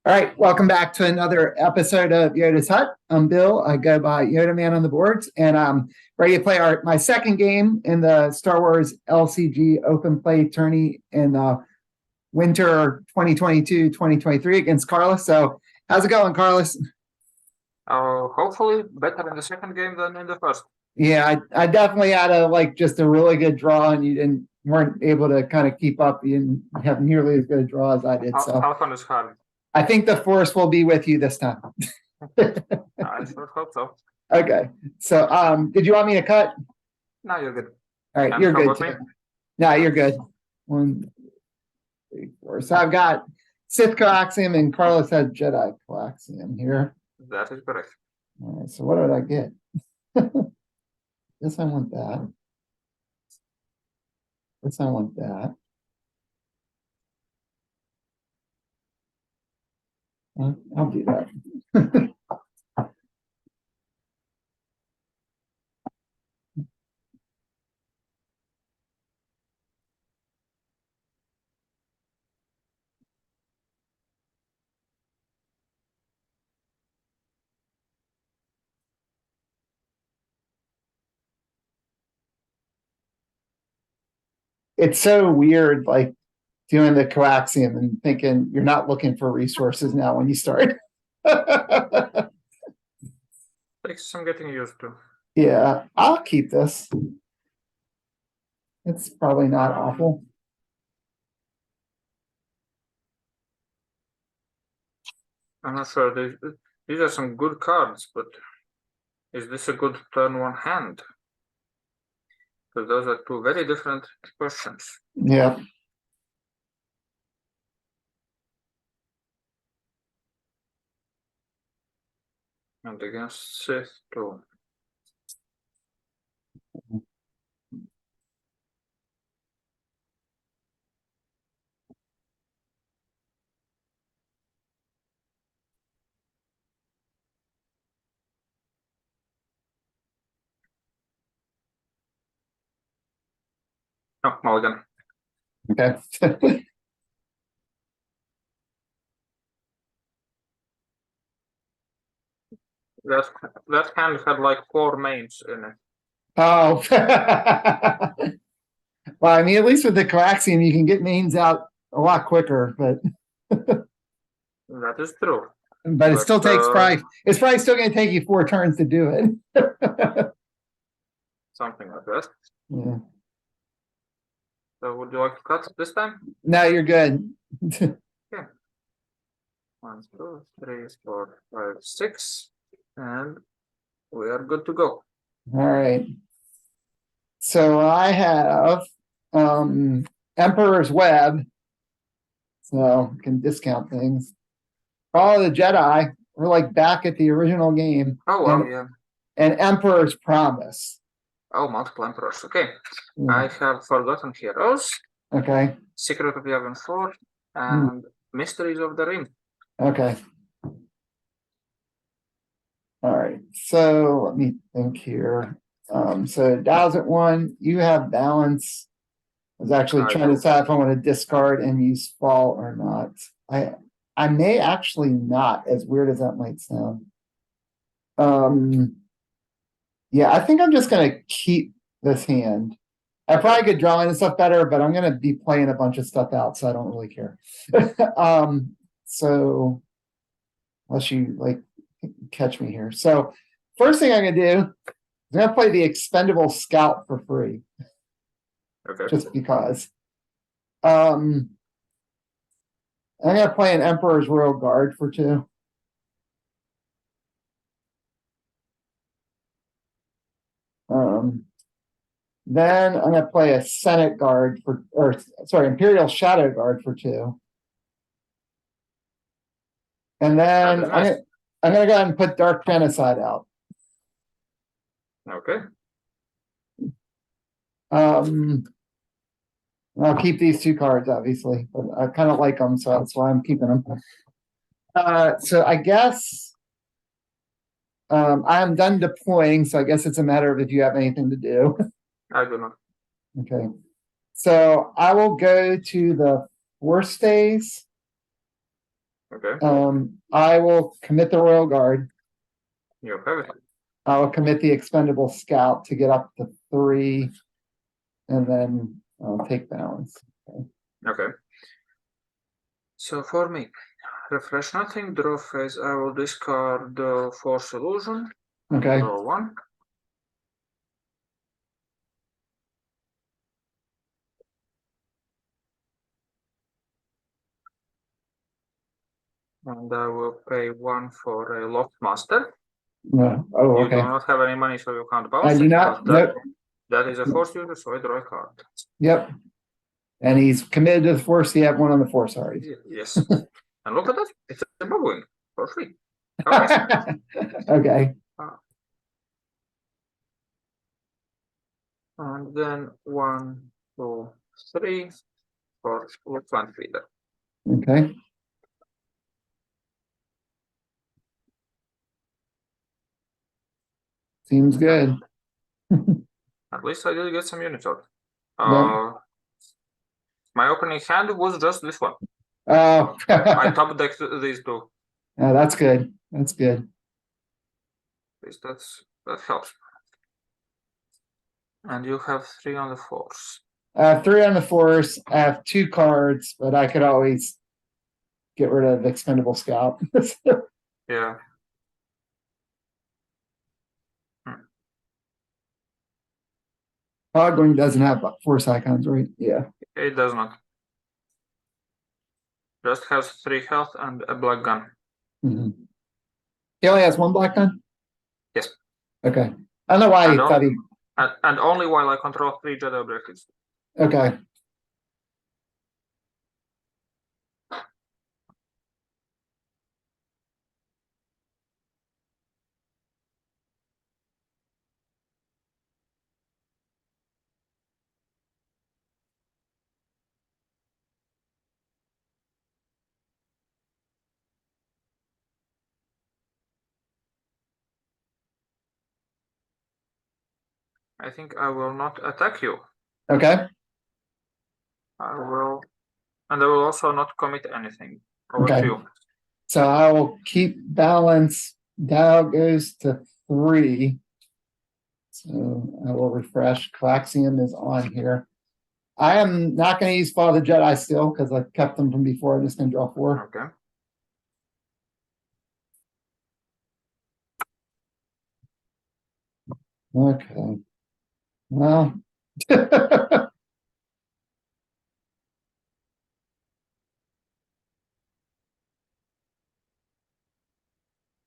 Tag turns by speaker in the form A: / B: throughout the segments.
A: All right, welcome back to another episode of Yoda's Hut. I'm Bill. I go by Yodaman on the boards, and I'm ready to play my second game in the Star Wars LCG Open Play Tourney in winter 2022-2023 against Carlos. So, how's it going, Carlos?
B: Hopefully better in the second game than in the first.
A: Yeah, I definitely had just a really good draw, and you weren't able to kind of keep up. You didn't have nearly as good a draw as I did. So
B: How fun is hard?
A: I think the force will be with you this time.
B: I sure hope so.
A: Okay. So did you want me to cut?
B: No, you're good.
A: All right,
B: And
A: you're
B: how
A: good
B: about me?
A: too. No, you're good. 1, 2, 3, 4. So I've got Sith Coaxium and Carlos has Jedi Coaxium here.
B: That is correct.
A: All right, so what did I get? Guess I want that. Guess I want that. I'll do that. It's so weird, like doing the coaxium and thinking you're not looking for resources now when you start.
B: Takes some getting used to.
A: Yeah, I'll keep this. It's probably not awful.
B: I'm not sure. These are some good cards, but is this a good turn one hand? Because those are two very different questions.
A: Yeah.
B: And against Sith too. Oh, mulligan.
A: Okay.
B: That hand had like 4 mains in it.
A: Oh. Well, I mean, at least with the coaxium, you can get mains out a lot quicker, but
B: That is true.
A: it still takes it's probably still going to take you 4 turns to do it.
B: Something like that.
A: Yeah.
B: So would you like to cut this time?
A: No, you're good.
B: Yeah. 1, 2, 3, 4, 5, 6, and we are good to go.
A: All right. So I have Emperor's Web. So I can discount things. All the Jedi. We're like back at the original game.
B: Oh, wow, yeah.
A: And Emperor's Promise.
B: Oh, multiple emperors. Okay. I have Forgotten Heroes.
A: Okay.
B: Secret of Yavin 4 and Mysteries of the Ring.
A: Okay. All right. So let me think here. So Dow's at 1. You have balance. I was actually trying to decide if I want to discard and use fall or not. I may actually not, as weird as that might sound. Yeah, I think I'm just gonna keep this hand. I probably could draw in stuff better, but I'm gonna be playing a bunch of stuff out, so I don't really care. So unless you like catch me here. So first thing I'm gonna do, I'm gonna play the Expendable Scout for free.
B: Okay.
A: Just because. I'm gonna play an Emperor's Royal Guard for 2. Then I'm gonna play a Senate Guard Imperial Shadow Guard for 2. And then I'm gonna go ahead and put Dark Genocide out.
B: Okay.
A: I'll keep these 2 cards, obviously, but I kind of like them, so that's why I'm keeping them. So I guess I am done deploying, so I guess it's a matter of if you have anything to do.
B: I do not.
A: Okay. So I will go to the Force phase.
B: Okay,
A: I will commit the Royal Guard.
B: you have it.
A: I will commit the Expendable Scout to get up to 3. And then I'll take balance.
B: Okay. So for me, refresh nothing, draw phase. I will discard the Force Illusion.
A: Okay.
B: Draw 1. And I will pay 1 for a Loft Master.
A: No. Oh,
B: You do
A: okay.
B: not have any money, so you can't
A: I
B: bounce
A: do
B: it.
A: not.
B: But
A: Nope.
B: that is a Force user, so I draw a card.
A: Yep. And he's committed to the Force. He had one on the Force already.
B: Yes. And look at that. It's a Bubwing for free. How nice.
A: Okay.
B: And then 1, 2, 3 for Plant Feeder.
A: Okay. Seems good.
B: At least I did get some units out.
A: Yeah.
B: My opening hand was just this one.
A: Oh.
B: I top decked these two.
A: Oh, that's good. That's good.
B: At least that helps. And you have 3 on the Force.
A: I have 3 on the Force. I have 2 cards, but I could always get rid of the Expendable Scout.
B: Yeah.
A: Ogling doesn't have Force icons, right? Yeah.
B: It does not. Just has 3 health and a black gun.
A: Mm-hmm. He only has 1 black gun?
B: Yes.
A: Okay. I don't know why he thought he.
B: And only while I control 3 Jedi objectives.
A: Okay.
B: I think I will not attack you.
A: Okay.
B: I will, and I will also not commit anything. Over
A: Okay.
B: to you.
A: So I will keep balance. Dial goes to 3. So I will refresh. Coaxium is on here. I am not going to use Father Jedi still because I kept them from before. I'm just going to draw 4.
B: Okay.
A: Okay. Well.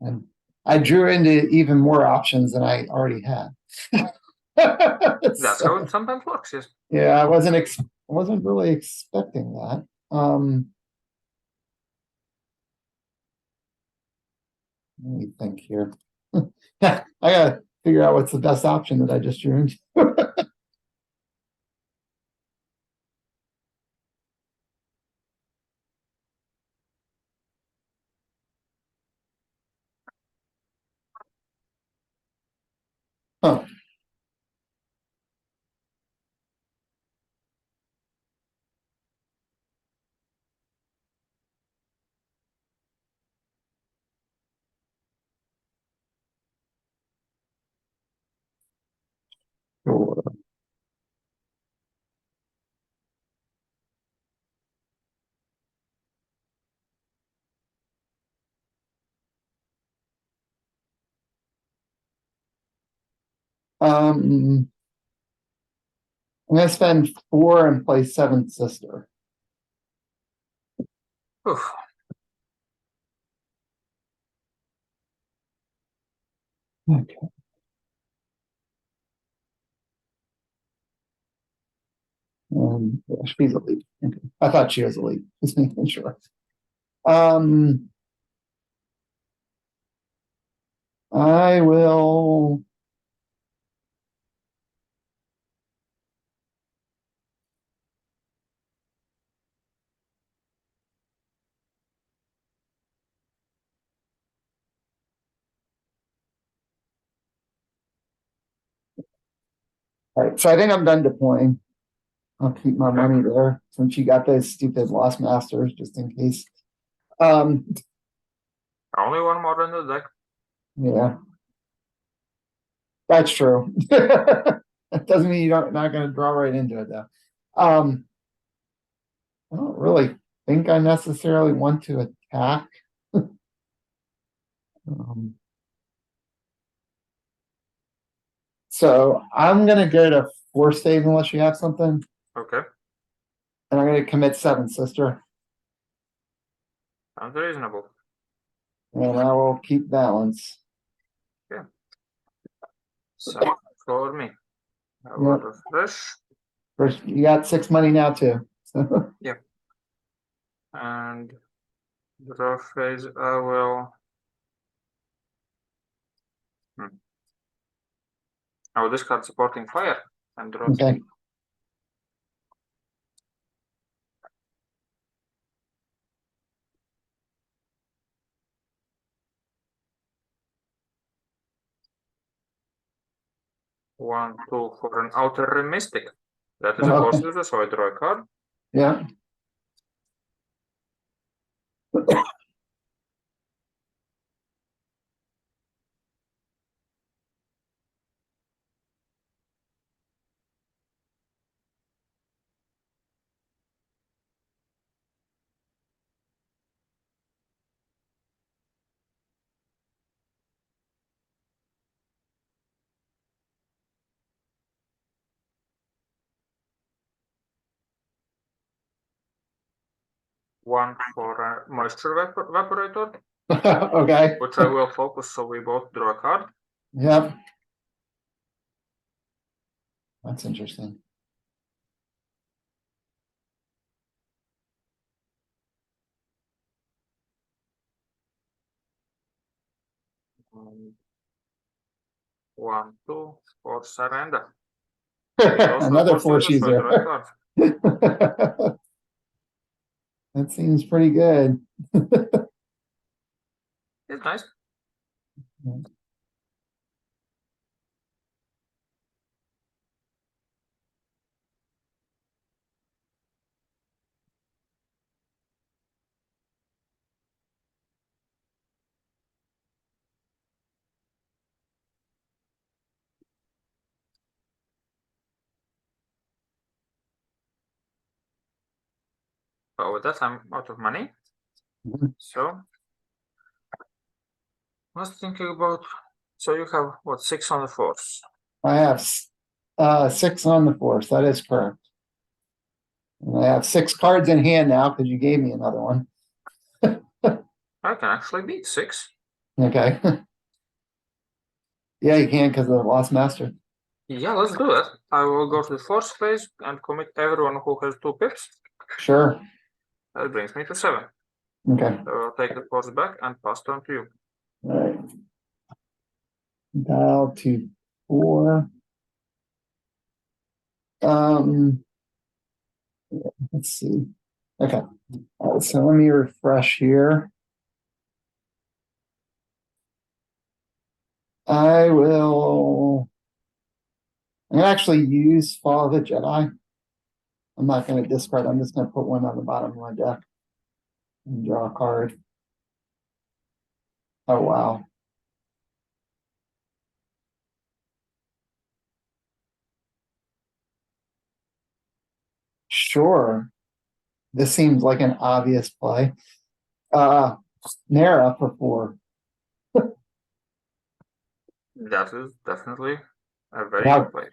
A: And I drew into even more options than I already had.
B: That's how it sometimes works, yes.
A: Yeah, I wasn't really expecting that. Let me think here. I gotta figure out what's the best option that I just drew. Huh. Sure. I'm gonna spend 4 and play Seventh Sister.
B: Oof.
A: Okay. Yeah, she's elite. Okay. I thought she was elite. Just making sure. I will. All right, so I think I'm done deploying. I'll keep my money there since you got those stupid Lost Masters just in case.
B: Only one more in the deck.
A: Yeah. That's true. That doesn't mean you're not gonna draw right into it though. I don't really think I necessarily want to attack. So I'm gonna go to force save unless you have something,
B: Okay,
A: and I'm gonna commit 7, sister,
B: sounds reasonable.
A: and I will keep balance.
B: So for me, I will refresh.
A: First, you got 6 money now too. So,
B: And draw phase, I will. I will discard supporting fire and draw
A: okay.
B: 3. One, two for an outer mystic. That is a force user, so I draw a card.
A: Yeah.
B: One for a moisture evaporator,
A: Okay.
B: which I will focus so we both draw a card.
A: Yep. That's interesting.
B: One, two for surrender. He's also
A: Another
B: force
A: force
B: user, so I
A: user.
B: draw a card.
A: That seems pretty good.
B: It's nice. But with that, I'm out of money.
A: Mhm.
B: So let's think about. So you have what, 6 on the force?
A: I have 6 on the force. That is correct. And I have 6 cards in hand now because you gave me another one.
B: I can actually beat 6.
A: Okay. Yeah, you can because of the Lost Master.
B: Yeah, let's do it. I will go to the force phase and commit everyone who has 2 pips.
A: Sure.
B: That brings me to 7.
A: Okay.
B: So I'll take the force back and pass turn to you.
A: All right. Dial to 4. Let's see. Okay. So let me refresh here. I will. I'm gonna actually use Fall of the Jedi. I'm not gonna discard. I'm just gonna put one on the bottom of my deck and draw a card. Oh wow. Sure. This seems like an obvious play. Nara for 4.
B: That is definitely a very
A: Now,
B: good play.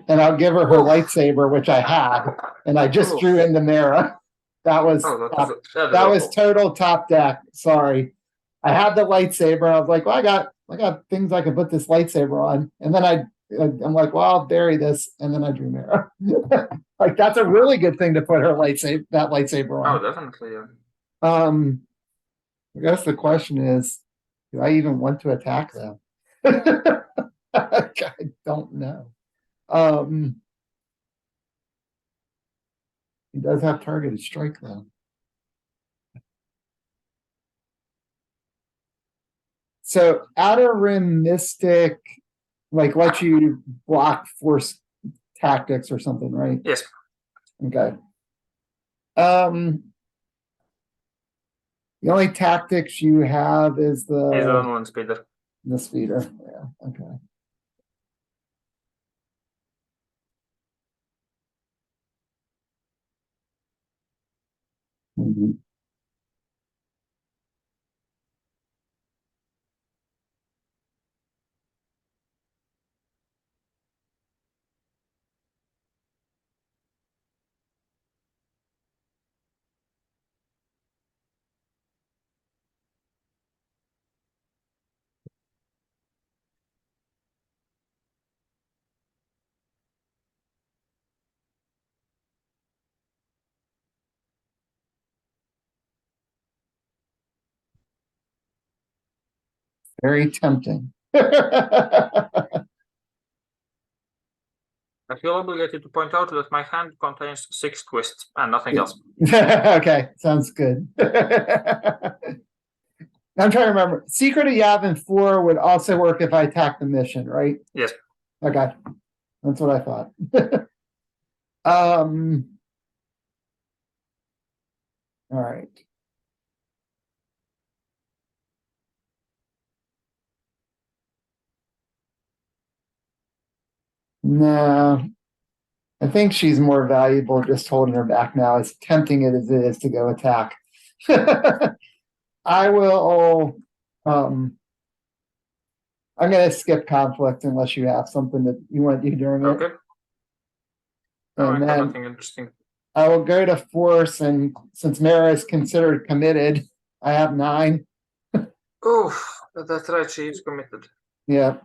A: and I'll give her her
B: Oof.
A: lightsaber, which I had, and I just
B: Oof.
A: drew in the Nara. That was
B: Oh,
A: that was
B: awful.
A: total top deck. Sorry. I had the lightsaber. I was like, well, I got things I can put this lightsaber on. And then I'm like, well, I'll bury this. And then I drew Nara. Like that's a really good thing to put that lightsaber
B: Oh,
A: on.
B: definitely. Yeah.
A: I guess the question is, do I even want to attack them? I don't know. He does have targeted strike though. So Outer Rim Mystic, like lets you block force tactics or something, right?
B: Yes.
A: Okay. Um The only tactics you have is
B: He's on
A: the
B: one speeder.
A: speeder. Yeah, okay. Mhm. Very tempting.
B: I feel obligated to point out that my hand contains 6 twists and nothing else.
A: Okay, sounds good. I'm trying to remember. Secret of Yavin 4 would also work if I attack the mission, right?
B: Yes.
A: Okay. That's what I thought. All right. No, I think she's more valuable just holding her back now, as tempting as it is to go attack. I will, I'm gonna skip conflict unless you have something that you want to do during it.
B: Okay. No, I
A: And
B: have
A: then
B: nothing interesting.
A: I will go to force, and since Mara is considered committed, I have 9.
B: Oof, that's right, she is committed.
A: Yeah.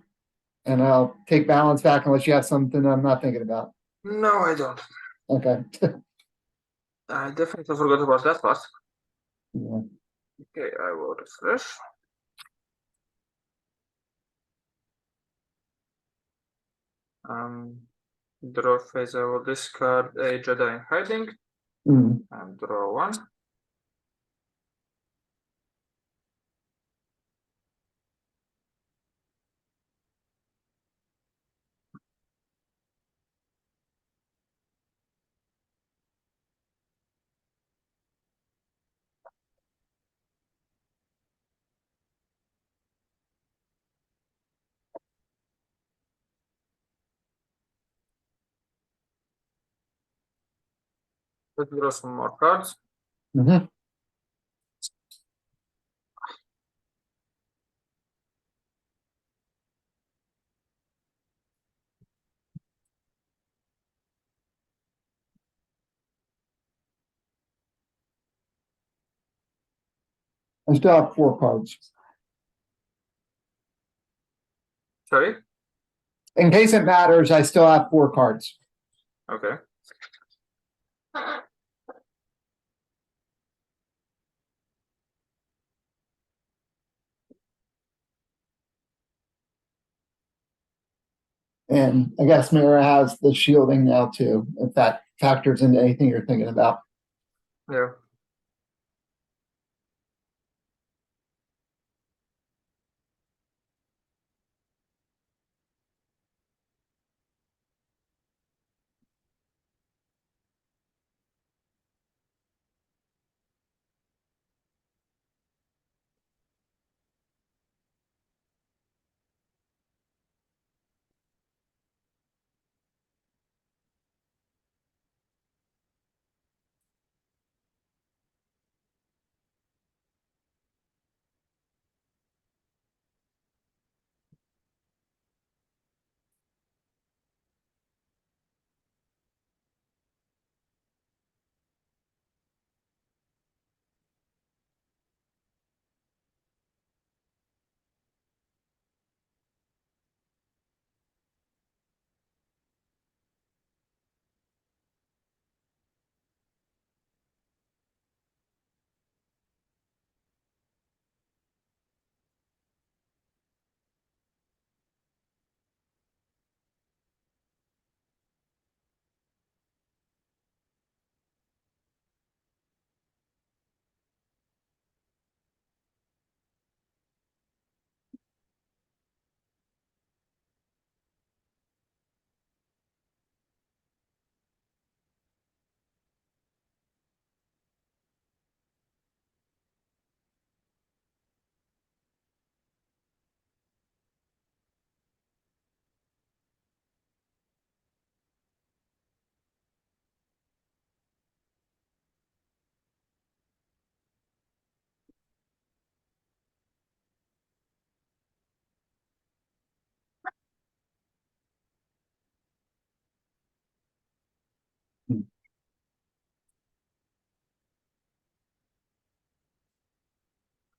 A: And I'll take balance back unless you have something I'm not thinking about.
B: No, I don't.
A: Okay.
B: I definitely forgot about that part.
A: Yeah.
B: Okay, I will refresh. Draw phase, I will discard a Jedi in hiding
A: Mm.
B: and draw 1. Let's draw some more cards.
A: Mhm. I still have 4 cards.
B: Sorry?
A: In case it matters, I still have 4 cards.
B: Okay.
A: And I guess Mira has the shielding now too, if that factors into anything you're thinking about.
B: Yeah.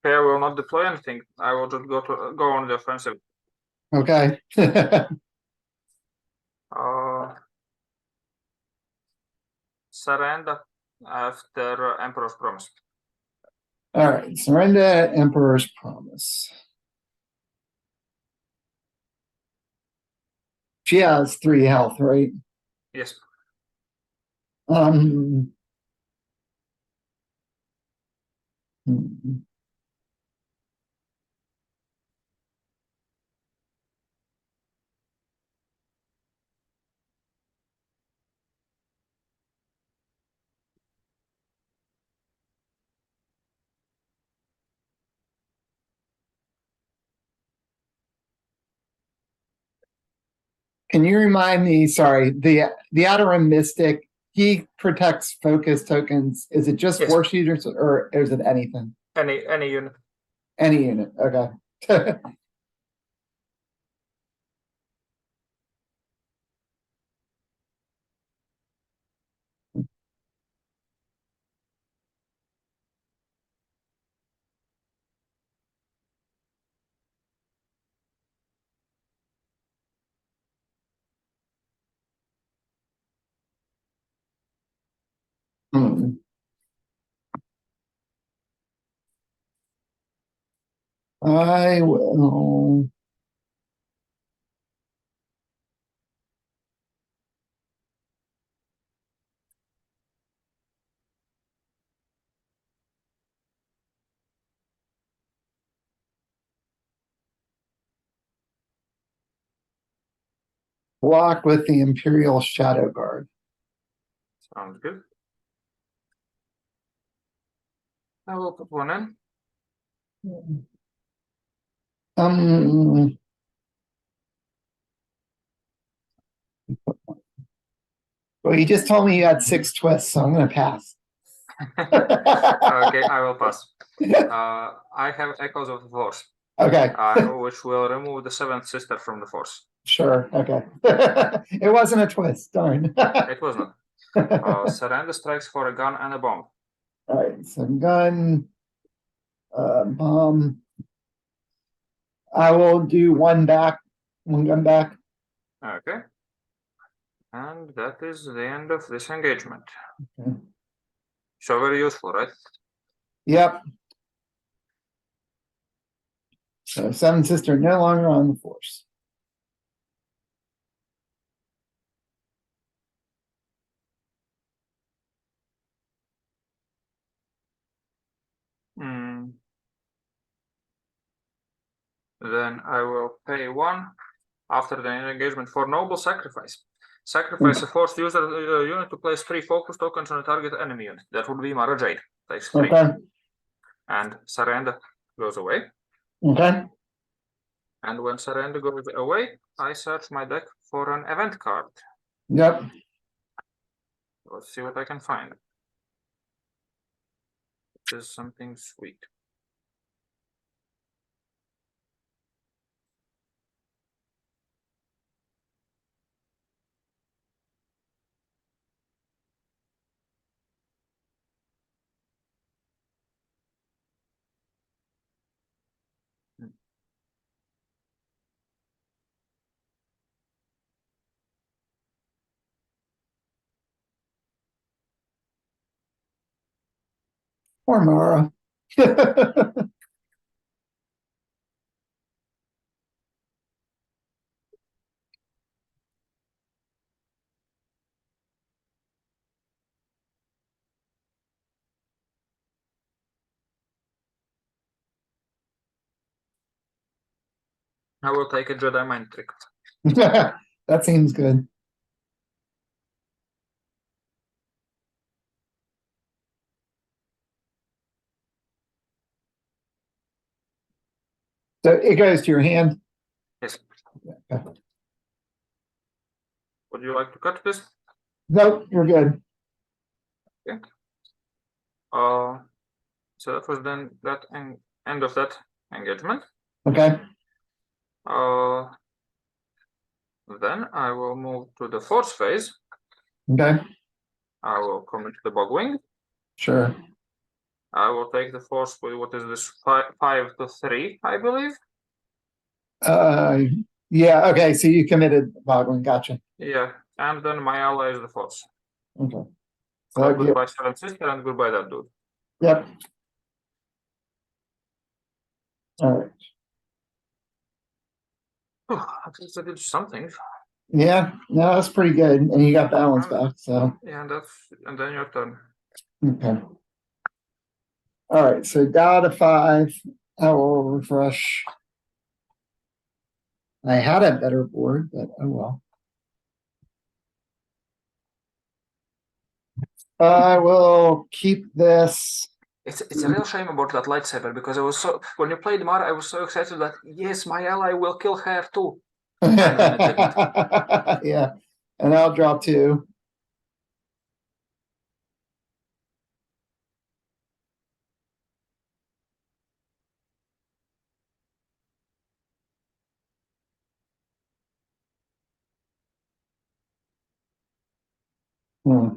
B: Okay, I will not deploy anything. I will just go on the offensive.
A: Okay.
B: Surrender after Emperor's Promise.
A: All right, surrender Emperor's Promise. She has 3 health, right?
B: Yes.
A: Hmm. Can you remind me, sorry, the Outer Rim Mystic, he protects focus tokens. Is it just
B: Yes.
A: War Shooters or is it anything?
B: Any unit.
A: Any unit, okay. Hmm. I will. Block with the Imperial Shadow Guard.
B: Sounds good. I will put one in.
A: Well, you just told me you had 6 twists, so I'm gonna pass.
B: Okay, I will pass. I have Echoes of the Force.
A: Okay.
B: Which will remove the 7th sister from the Force.
A: Sure, okay. It wasn't a twist, darn.
B: It was not. Surrender strikes for a gun and a bomb.
A: All right, so gun, bomb. I will do one gun back.
B: Okay. And that is the end of this engagement.
A: Okay.
B: So very useful, right?
A: Yep. So 7th sister no longer on the Force.
B: Then I will pay 1 after the engagement for Noble Sacrifice. Sacrifice a forced user unit to place 3 focus tokens on a target enemy unit. That would be Mara Jade. Takes 3.
A: Okay.
B: And surrender goes away.
A: Okay.
B: And when surrender goes away, I search my deck for an event card.
A: Yep.
B: Let's see what I can find. This is something sweet.
A: Poor Mara.
B: I will take a Jedi Mind Trick.
A: That seems good. So it goes to your hand.
B: Yes.
A: Okay.
B: Would you like to cut this?
A: Nope, you're good.
B: Okay. So that was then that end of that engagement.
A: Okay.
B: Then I will move to the Force phase.
A: Okay.
B: I will commit the Bogwing.
A: Sure.
B: I will take the force with what is this 5 to 3, I believe.
A: Yeah, okay, so you committed boggling, gotcha.
B: Yeah, and then my ally is the force.
A: Okay.
B: So
A: So,
B: goodbye Seven Sister and goodbye that dude.
A: yep. All right.
B: At least I did something.
A: Yeah, no, that's pretty good. And you got balance back, so,
B: Yeah, and then your turn.
A: okay. All right, so down to 5. I will refresh. I had a better board, but oh well. I will keep this.
B: It's a real shame about that lightsaber because I was so when you played Mara, I was so excited that yes, my ally will kill her too. And then it didn't.
A: Yeah, and I'll draw 2. Hmm.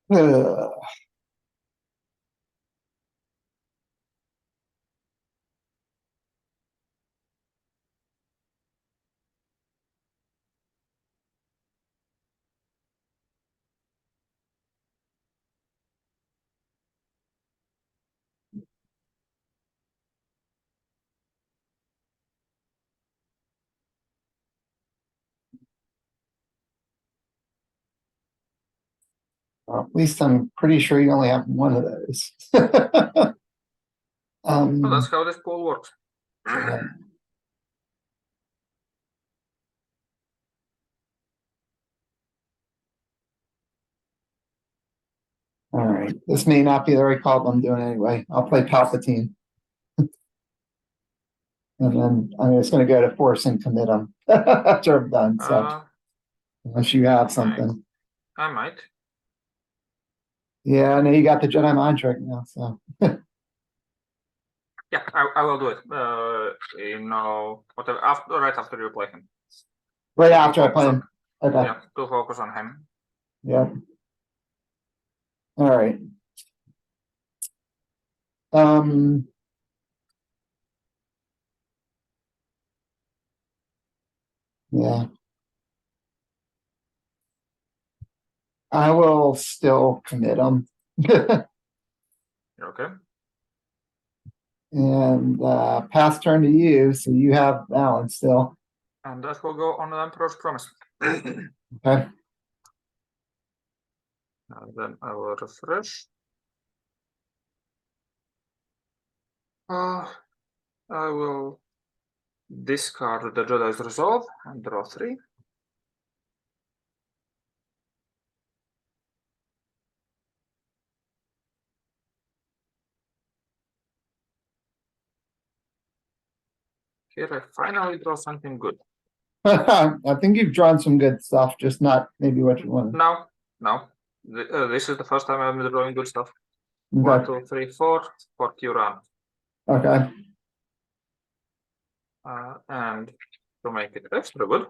A: Ugh. Well, at least I'm pretty sure you only have one of those.
B: Well, that's how this pool works.
A: Yeah. All right, this may not be the right call, but I'm doing it anyway. I'll play Palpatine. And then I'm just gonna go to force and commit them after I'm done, so unless you have something.
B: I might.
A: Yeah, I know you got the Jedi mind trick now, so.
B: Yeah, I will do it. Whatever right after you play him.
A: Right after I play him. Okay,
B: Yeah, to focus on him.
A: yeah. All right. Um, yeah. I will still commit them.
B: Okay.
A: And pass turn to you, so you have balance still.
B: And that will go on the Emperor's Promise.
A: Okay.
B: Then I will refresh. I will discard the Jedi's Resolve and draw 3. Here I finally draw something good.
A: I think you've drawn some good stuff, just not maybe what you wanted.
B: No. This is the first time I'm drawing good stuff. 1, 2, 3, 4 for Q-Run.
A: Okay.
B: And to make it extra good,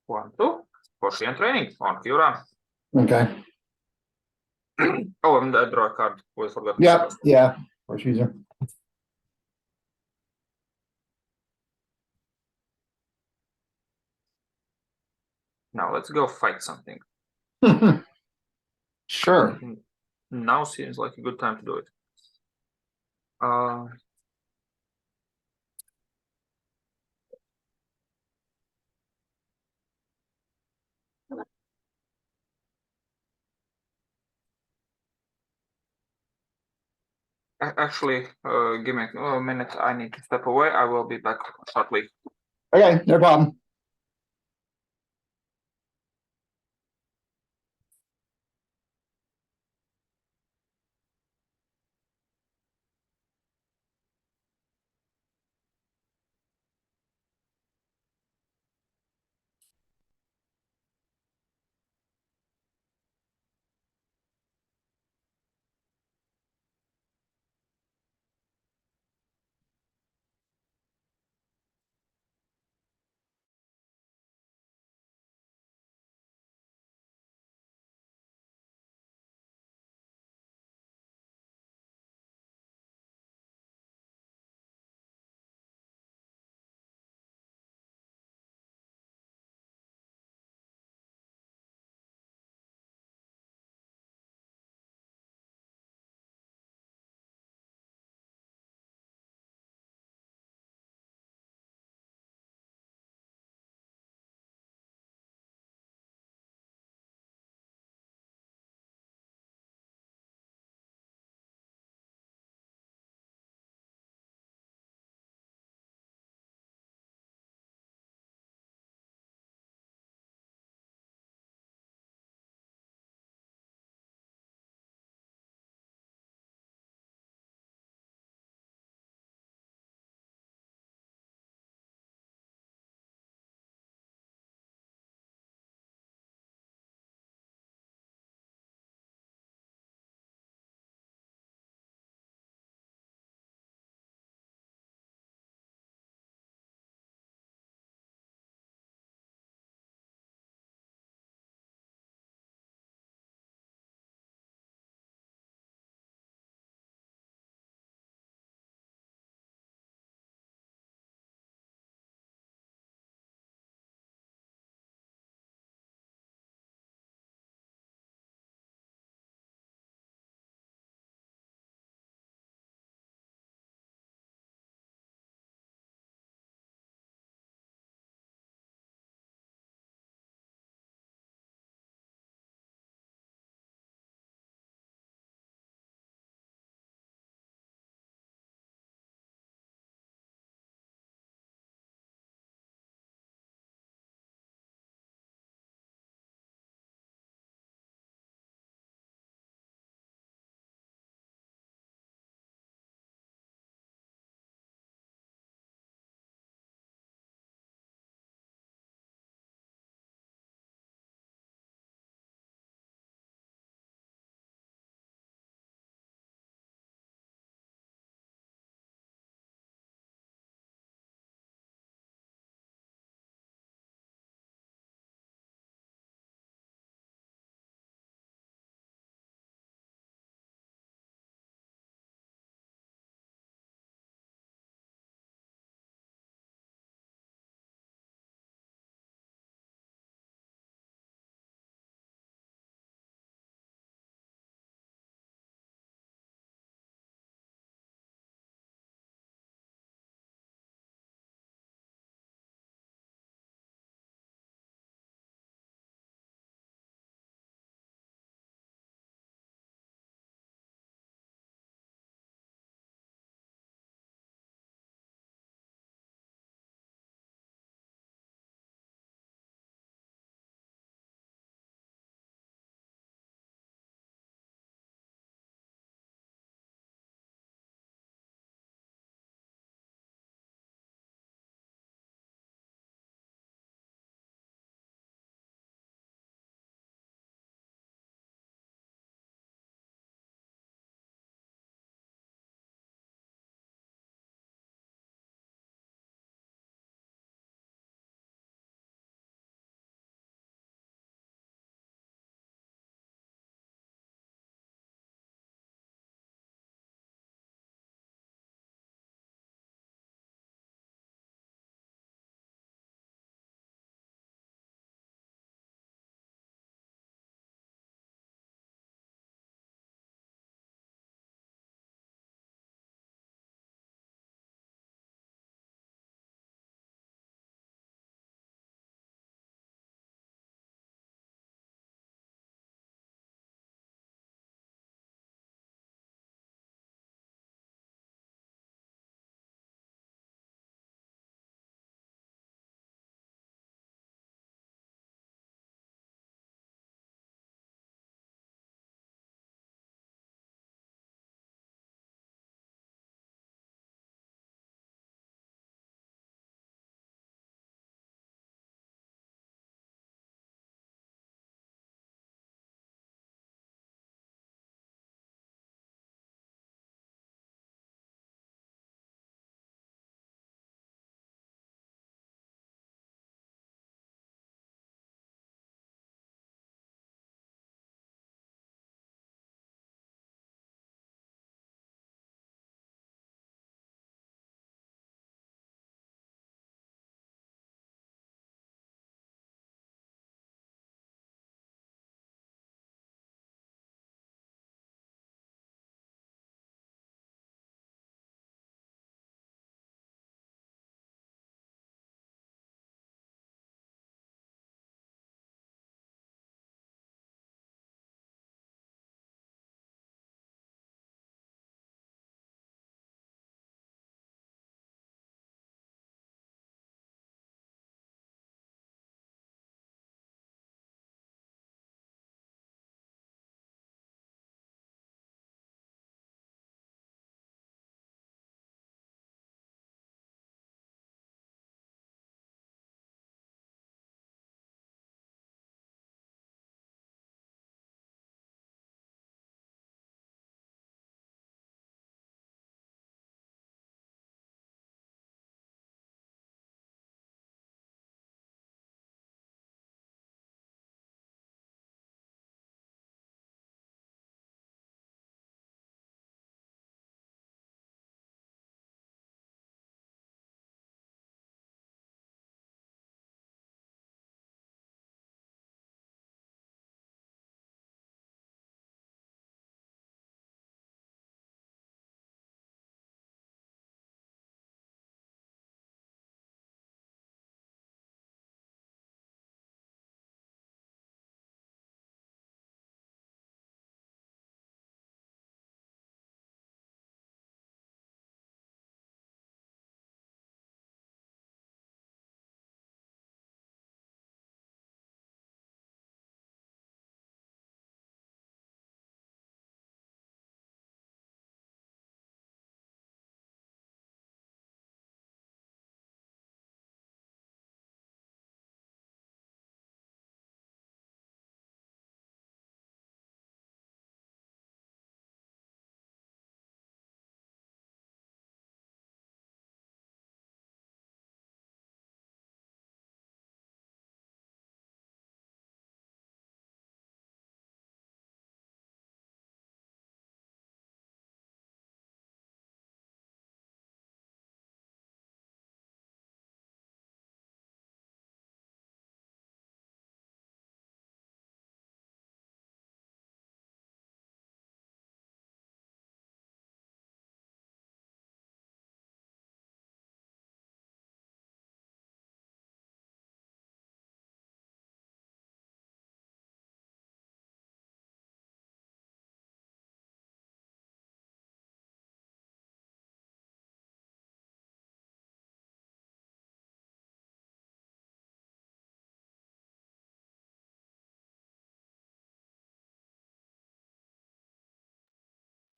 B: 1, 2 for Sheehan Training on Q-Run.
A: Okay.
B: Oh, and I draw a card. We forgot.
A: Yep. Yeah. Force user.
B: Now let's go fight something.
A: Sure.
B: Now seems like a good time to do it. Actually, give me a minute. I need to step away. I will be back shortly.
A: Okay, no problem.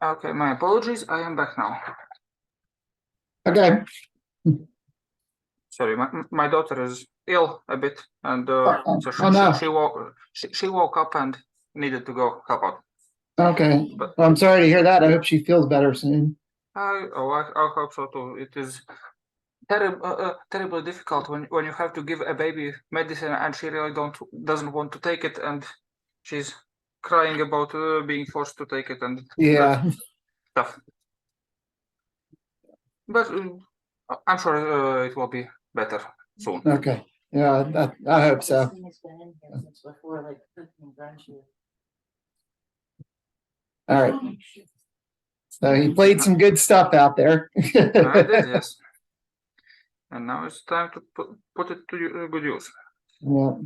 B: Okay, my apologies. I am back now.
A: Okay.
B: Sorry, my daughter is ill a bit, and
A: Oh,
B: so
A: oh, no.
B: she woke up and needed to go help out.
A: Okay.
B: But
A: Well, I'm sorry to hear that. I hope she feels better soon.
B: I hope so too. It is terribly difficult when you have to give a baby medicine and she really doesn't want to take it, and she's crying about being forced to take it and
A: Yeah.
B: that stuff. But I'm sure it will be better soon.
A: Okay. Yeah, I hope so. All right. So he played some good stuff out there.
B: I did, yes. And now it's time to put it to good use.
A: Yeah.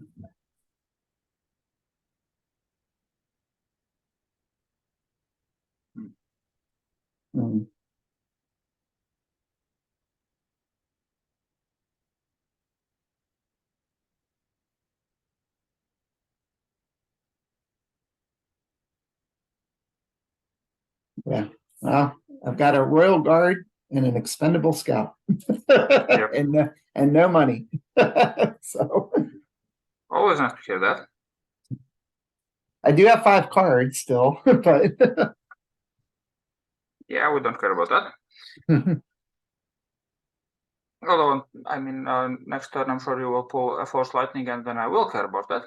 A: Mm. Yeah. Well, I've got a royal guard and an expendable scout. And no money. So
B: Always nice to hear that.
A: I do have 5 cards still, but
B: Yeah, we don't care about that. Although, I mean, next turn I'm sure you will pull a Force Lightning, and then I will care about that.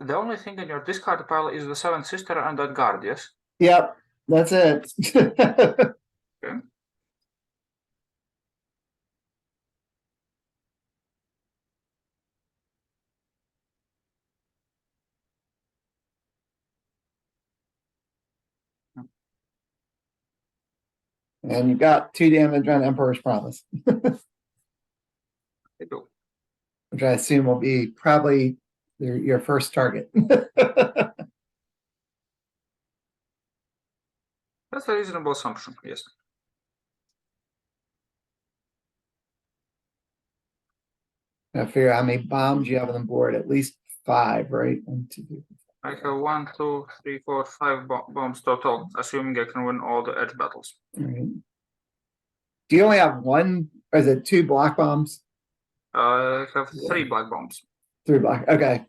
B: The only thing in your discard pile is the Seventh Sister and that guard, yes?
A: yep, that's it.
B: Okay.
A: And you got 2 damage on Emperor's Promise,
B: I do.
A: which I assume will be probably your first target.
B: That's a reasonable assumption, yes.
A: I figure how many bombs you have on the board, at least 5, right? 1, 2, 3, 4.
B: I have 1, 2, 3, 4, 5 bombs total, assuming I can win all the edge battles.
A: All right. Do you only have 1, or is it 2 block bombs?
B: I have
A: Yeah.
B: 3 black bombs.
A: 3 block, okay.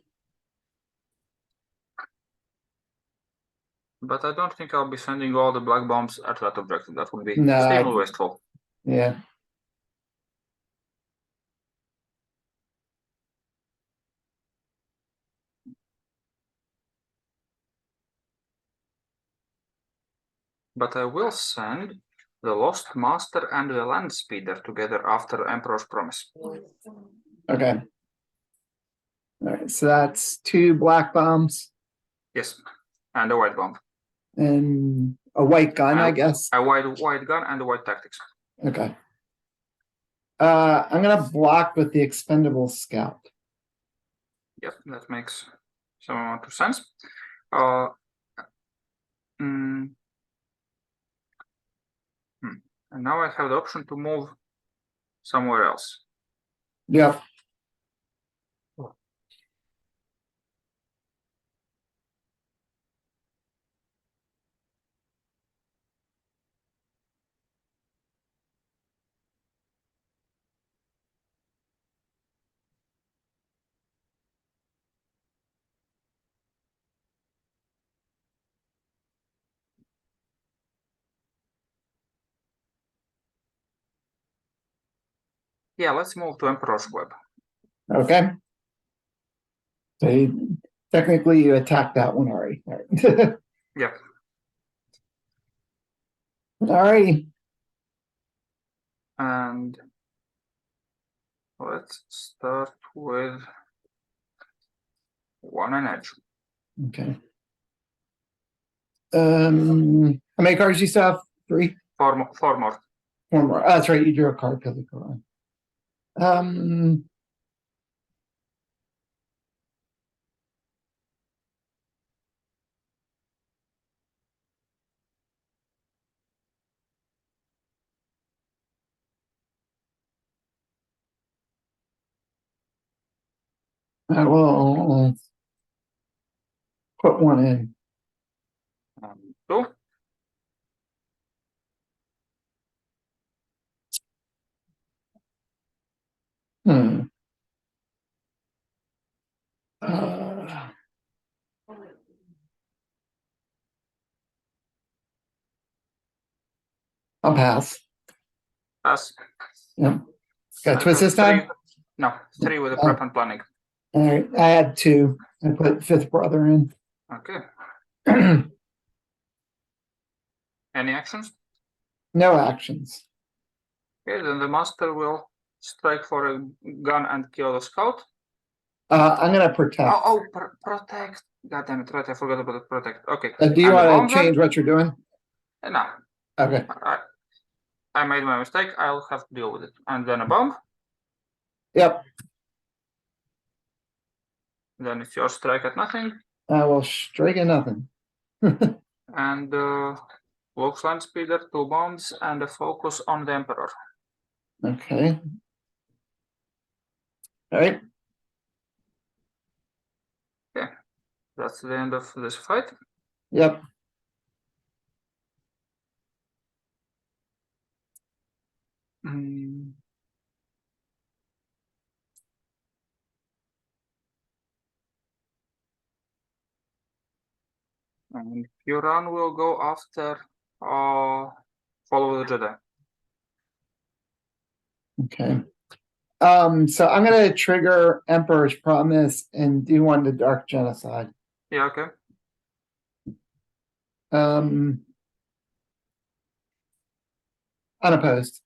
B: But I don't think I'll be sending all the black bombs at that objective. That would be
A: No,
B: extremely wasteful.
A: Yeah.
B: But I will send the Lost Master and the Land Speeder together after Emperor's Promise.
A: Okay. All right, so that's 2 black bombs
B: Yes, and a white bomb.
A: and a white gun, I guess.
B: A white gun and a white tactics.
A: Okay. I'm gonna block with the expendable scout.
B: Yep, that makes some amount of sense. And now I have the option to move somewhere else.
A: Yep.
B: Yeah, let's move to Emperor's Web.
A: Okay. So technically you attacked that one already. All right.
B: Yep.
A: All righty.
B: And let's start with 1 and edge.
A: Okay. How many cards do you still have? 3?
B: 4 more.
A: 4 more. Oh, that's right. You drew a card because of Quran. I will put 1 in.
B: 2.
A: Hmm. Uh, I'll pass.
B: Pass.
A: Yep. Got
B: I
A: twist
B: have
A: this time?
B: 3. No, 3 with the
A: Oh.
B: prep and planning.
A: All right, I had 2. I put fifth brother in.
B: Okay. Any actions?
A: No actions.
B: Okay, then the master will strike for a gun and kill the scout.
A: I'm gonna protect.
B: Protect. God damn it, right, I forgot about the protect. Okay.
A: Do you
B: And the bomb
A: want to change what you're doing?
B: No,
A: Okay.
B: I made my mistake. I'll have to deal with it. And then a bomb.
A: Yep.
B: Then it's your strike at nothing.
A: I will strike at nothing.
B: And Wolf's Land Speeder, 2 bombs, and a focus on the Emperor.
A: Okay. All right.
B: Okay. That's the end of this fight.
A: Yep.
B: Mm. And Huron will go after Follow the Jedi.
A: Okay. So I'm gonna trigger Emperor's Promise and do one to Dark Genocide.
B: Yeah, okay.
A: Unopposed.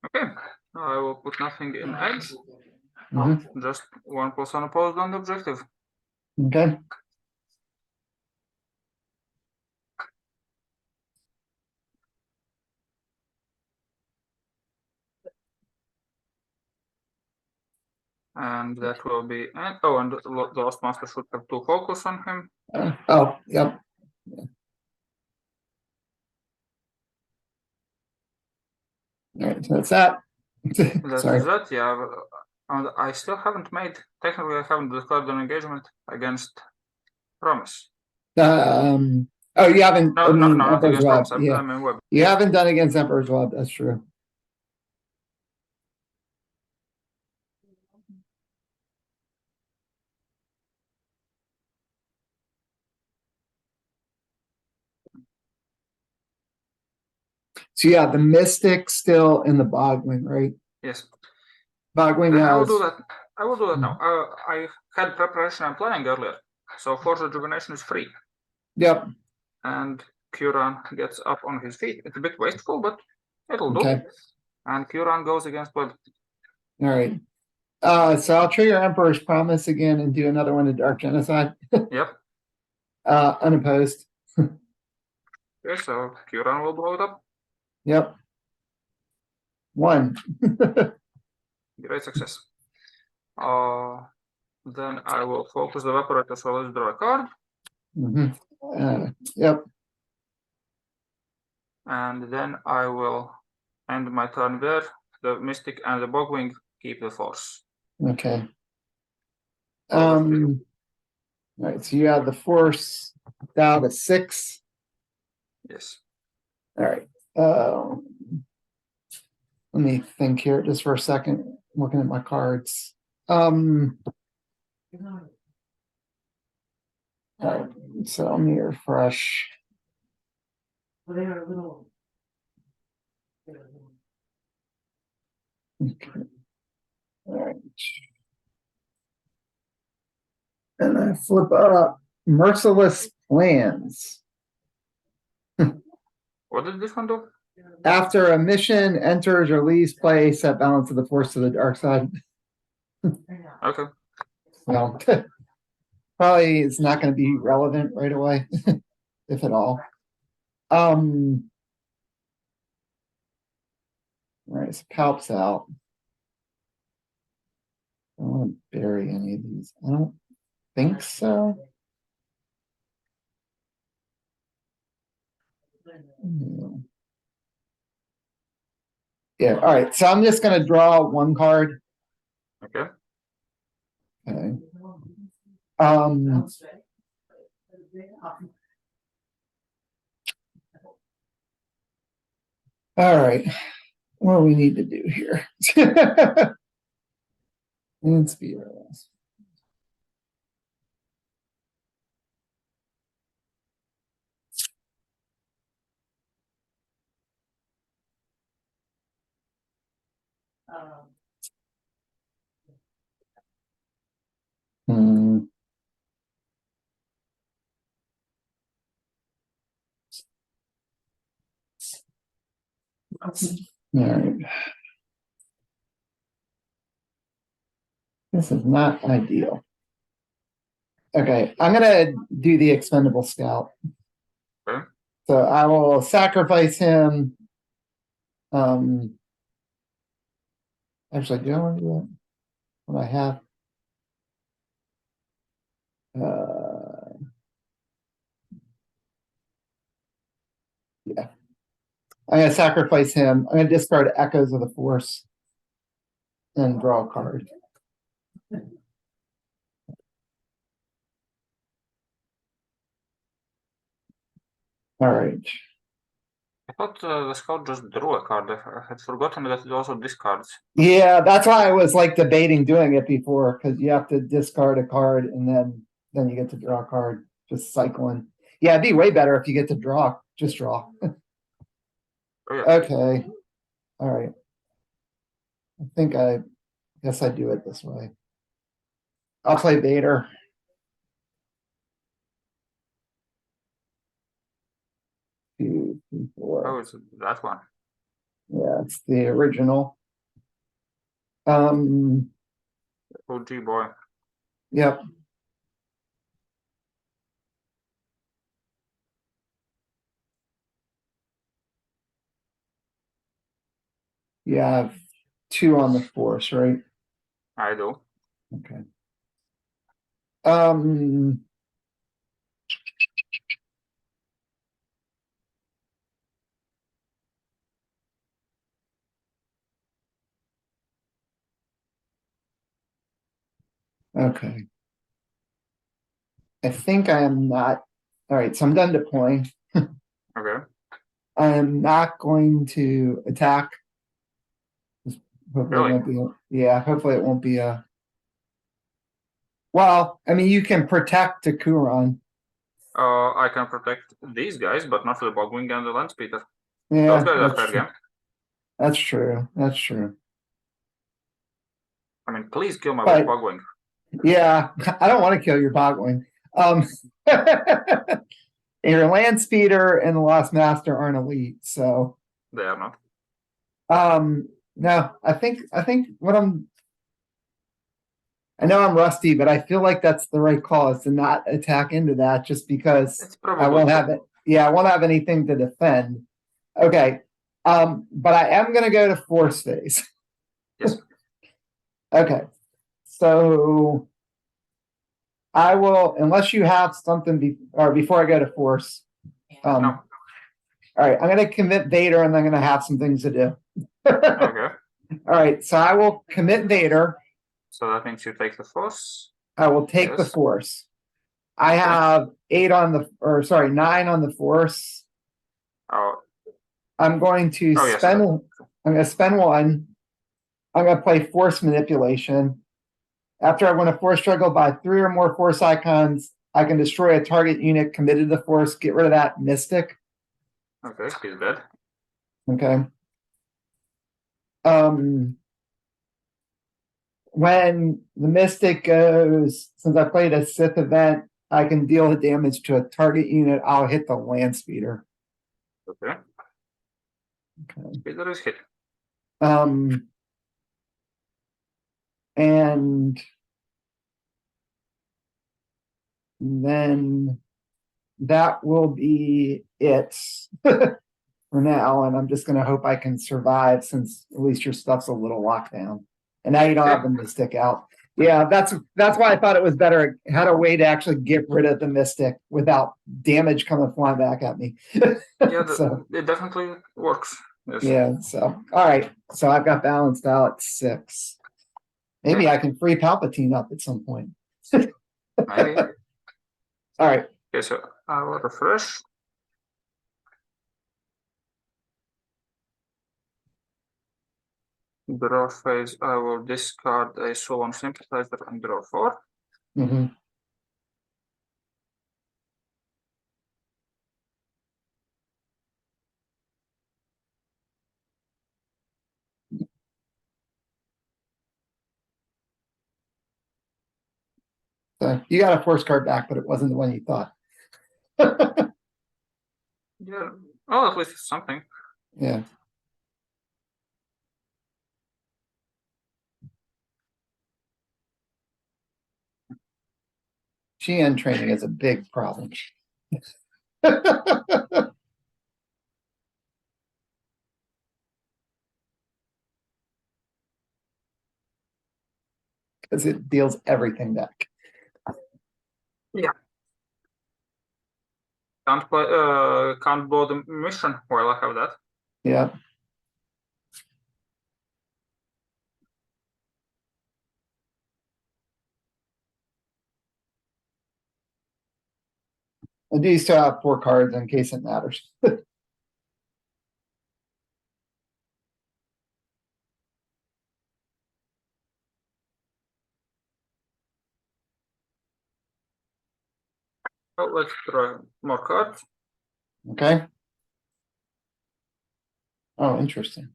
B: Okay. I will put nothing in edge.
A: Mhm.
B: Just 1+ unopposed on the objective.
A: Okay.
B: And that will be and the Lost Master should have 2 focus on him.
A: Oh, yep. All right, so that's that.
B: That
A: Sorry.
B: is that, yeah. And I still haven't made, technically I haven't declared an engagement against Promise.
A: Oh, you haven't,
B: No,
A: I mean,
B: not
A: Emperor's
B: against
A: Web,
B: Promise.
A: yeah.
B: I mean Web.
A: You haven't done against Emperor's Web, that's true. So yeah, the Mystic's still in the Bogwing, right?
B: Yes.
A: Bogwing
B: Then I will
A: has,
B: do that. I will do that now. I had preparation and planning earlier. So Force Rejuvenation is free.
A: yep,
B: And Kuran gets up on his feet. It's a bit wasteful, but it'll do.
A: okay,
B: And Kuran goes against Web.
A: all right. So I'll trigger Emperor's Promise again and do another one to Dark Genocide.
B: Yep.
A: Unopposed.
B: Okay, so Kuran will blow it up.
A: Yep. 1.
B: Great success. Then I will focus the evaporator, so let's draw a card.
A: Yep.
B: And then I will end my turn there. The Mystic and the Bogwing keep the force.
A: Okay.
B: Over to you.
A: All right, so you have the Force down to 6.
B: Yes.
A: All right. Let me think here just for a second, looking at my cards. All right, so let me refresh.
C: They are little.
A: Okay. All right. And I flip up Merciless Plans.
B: What did this one do?
A: After a mission enters or leaves play, set balance of the force to the dark side.
B: Okay.
A: Well, probably it's not going to be relevant right away, if at all. All right, so Palp's out. I don't want to bury any of these. I don't think so. Yeah, all right. So I'm just going to draw 1 card.
B: Okay.
A: Okay. Okay. Um, all right. What do we need to do here? And speed. Hmm. All right. This is not ideal. Okay, I'm gonna do the expendable scout.
B: Okay.
A: So I will sacrifice him. Actually, do I want to do that? What I have? Yeah. I'm gonna sacrifice him. I'm gonna discard Echoes of the Force and draw a card. All right.
B: I thought the scout just drew a card. I had forgotten that it also discards.
A: Yeah, that's why I was like debating doing it before, because you have to discard a card and then you get to draw a card, just cycling. Yeah, it'd be way better if you get to draw, just draw.
B: Oh, yeah.
A: Okay. All right. I guess I do it this way. I'll play Vader. Two, three, four.
B: Oh, it's that one.
A: Yeah, it's the original.
B: OG boy.
A: Yep. You have 2 on the Force, right?
B: I do.
A: Okay. Okay. I think I am not. All right, so I'm done deploying.
B: Okay.
A: I am not going to attack. Hopefully
B: Really?
A: it won't be. Yeah, hopefully it won't be a. Well, I mean, you can protect a Kuron.
B: I can protect these guys, but not the Bogwing and the Land Speeder.
A: Yeah,
B: Those guys are
A: that's
B: fair
A: true.
B: game.
A: That's true. That's true.
B: I mean, please kill my
A: But-
B: Bogwing.
A: Yeah, I don't want to kill your Bogwing. Your Land Speeder and the Lost Master aren't elite, so.
B: They are not.
A: No, I think what I know I'm rusty, but I feel like that's the right call is to not attack into that just because
B: It's
A: I
B: probably
A: won't have it. Yeah, I won't have anything to defend. Okay. But I am gonna go to Force phase.
B: Yes.
A: Okay. So I will, unless you have something before I go to Force.
B: No.
A: All right, I'm gonna commit Vader and I'm gonna have some things to do.
B: Okay.
A: All right, so I will commit Vader.
B: So that means you take the Force.
A: I will take the
B: Yes.
A: Force. I have 9 on the Force.
B: Oh,
A: I'm going to
B: Oh, yes,
A: spend.
B: okay.
A: I'm going to spend 1. I'm going to play Force Manipulation. After I win a Force struggle by 3 or more Force icons, I can destroy a target unit committed to the Force. Get rid of that Mystic.
B: okay, he's dead.
A: Okay. When the Mystic goes, since I played a Sith event, I can deal the damage to a target unit. I'll hit the Land Speeder.
B: Okay.
A: Okay.
B: Speeder is hit.
A: And then that will be it for now. And I'm just going to hope I can survive since at least your stuff's a little locked down. And now you don't have the Mystic out. Yeah, that's why I thought it was better. It had a way to actually get rid of the Mystic without damage coming flying back at me.
B: Yeah,
A: So,
B: it definitely works. Yes.
A: yeah, so all right. So I've got balanced out at 6. Maybe I can free Palpatine up at some point.
B: Maybe.
A: All right.
B: Okay, so I will refresh. Draw phase, I will discard a Solemn Sympathizer and draw 4.
A: Mhm. So you got a force card back, but it wasn't the one you thought.
B: Yeah. Oh, at least it's something.
A: Yeah. GN training is a big problem. Because it deals everything back.
B: Can't blow the mission while I have that.
A: Yeah. And these two have 4 cards in case it matters.
B: Oh, let's try more cards.
A: Okay. Oh, interesting.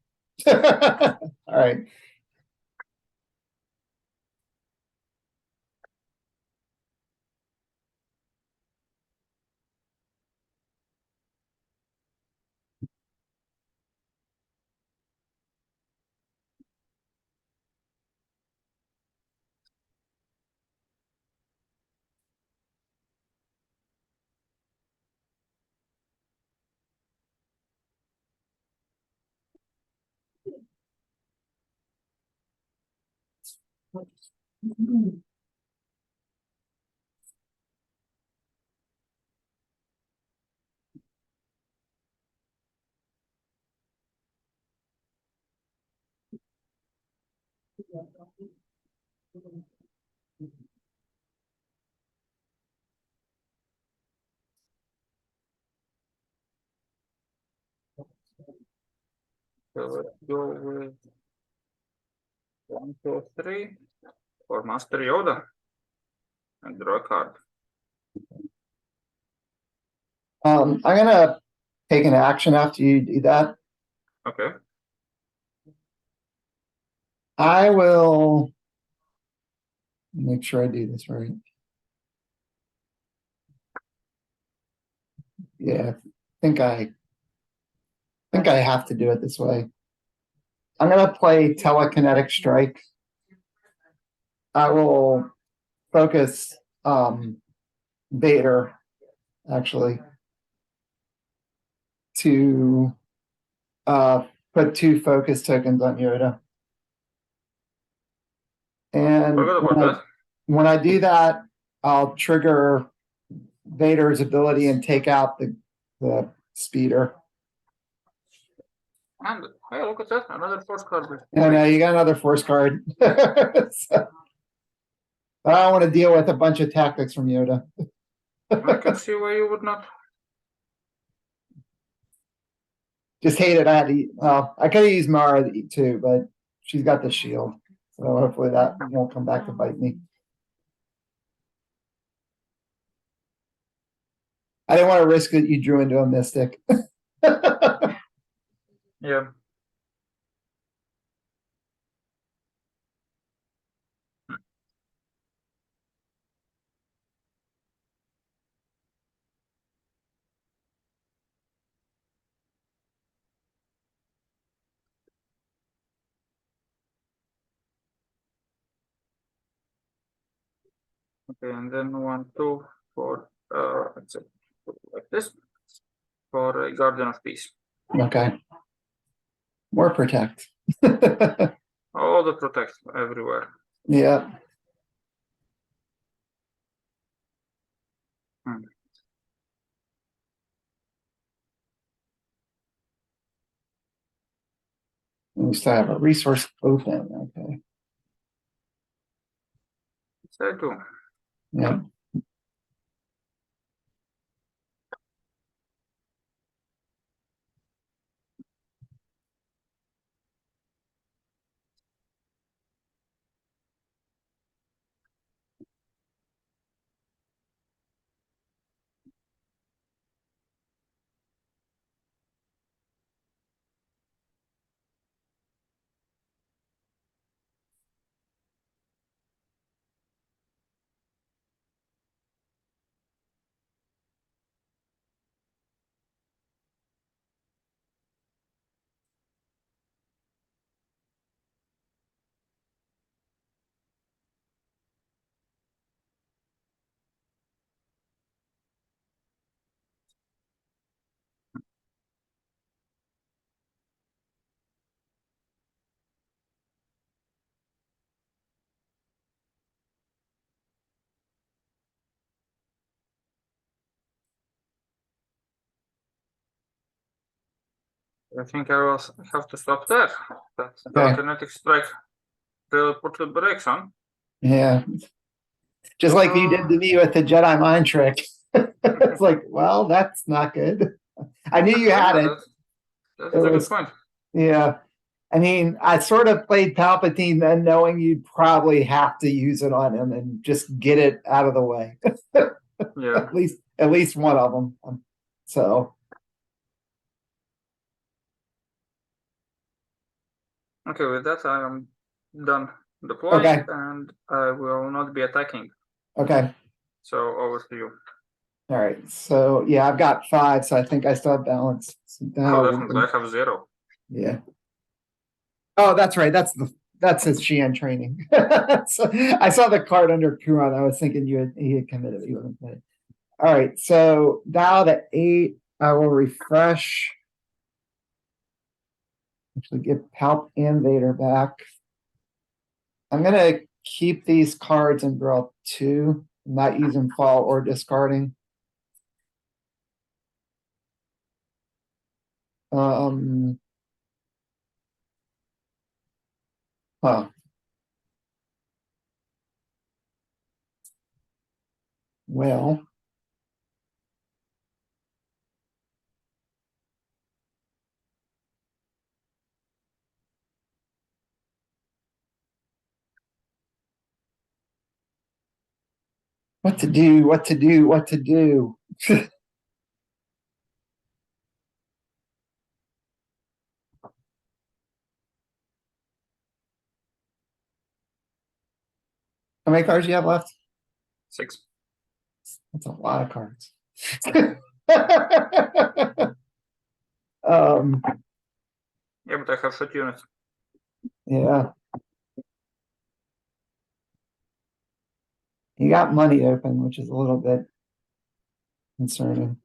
A: All right.
B: So let's go with 1, 2, 3 for Master Yoda and draw a card.
A: I'm gonna take an action after you do that.
B: Okay.
A: I will make sure I do this right. Yeah, I think I have to do it this way. I'm gonna play telekinetic strike. I will focus Vader actually to put 2 focus tokens on Yoda. And
B: Forgot about that.
A: when I do that, I'll trigger Vader's ability and take out the speeder.
B: And hey, look at that, another force card.
A: And you got another force card. So, I don't want to deal with a bunch of tactics from Yoda.
B: I can see why you would not.
A: Just hate it. I could have used Mara too, but she's got the shield. So hopefully that won't come back to bite me. I didn't want to risk that you drew into a mystic.
B: Yeah. Okay, and then 1, 2 for let's say like this for a Guardian of Peace.
A: Okay. More protect.
B: All the protect everywhere.
A: Yeah.
B: Hmm.
A: We still have a resource open. Okay.
B: Say two.
A: Yeah.
B: I think I will have to stop there. That
A: Okay.
B: kinetic strike will put the brakes on.
A: Yeah. Just like you did to me with the Jedi mind trick. It's like, well, that's not good. I knew you had it.
B: That
A: It
B: is a good
A: was,
B: point.
A: yeah. I mean, I sort of played Palpatine then knowing you'd probably have to use it on him and just get it out of the way.
B: Yeah.
A: At least one of them. So,
B: Okay, with that I am done deploying
A: okay.
B: and I will not be attacking.
A: Okay.
B: So over to you.
A: All right. So yeah, I've got 5, so I think I still have balance. So now
B: Oh,
A: we
B: definitely. I
A: can-
B: have 0.
A: yeah. Oh, that's right. That's his Sheehan training. So I saw the card under Kuron. I was thinking he had committed, but he wasn't committed. All right. So now the 8, I will refresh. Actually get Palp and Vader back. I'm gonna keep these cards and draw 2, not using fall or discarding. Um huh. Well, what to do, what to do, what to do. How many cards do you have left?
B: 6.
A: That's a lot of cards. um,
B: Yeah, but I have shot units.
A: yeah. You got money open, which is a little bit concerning.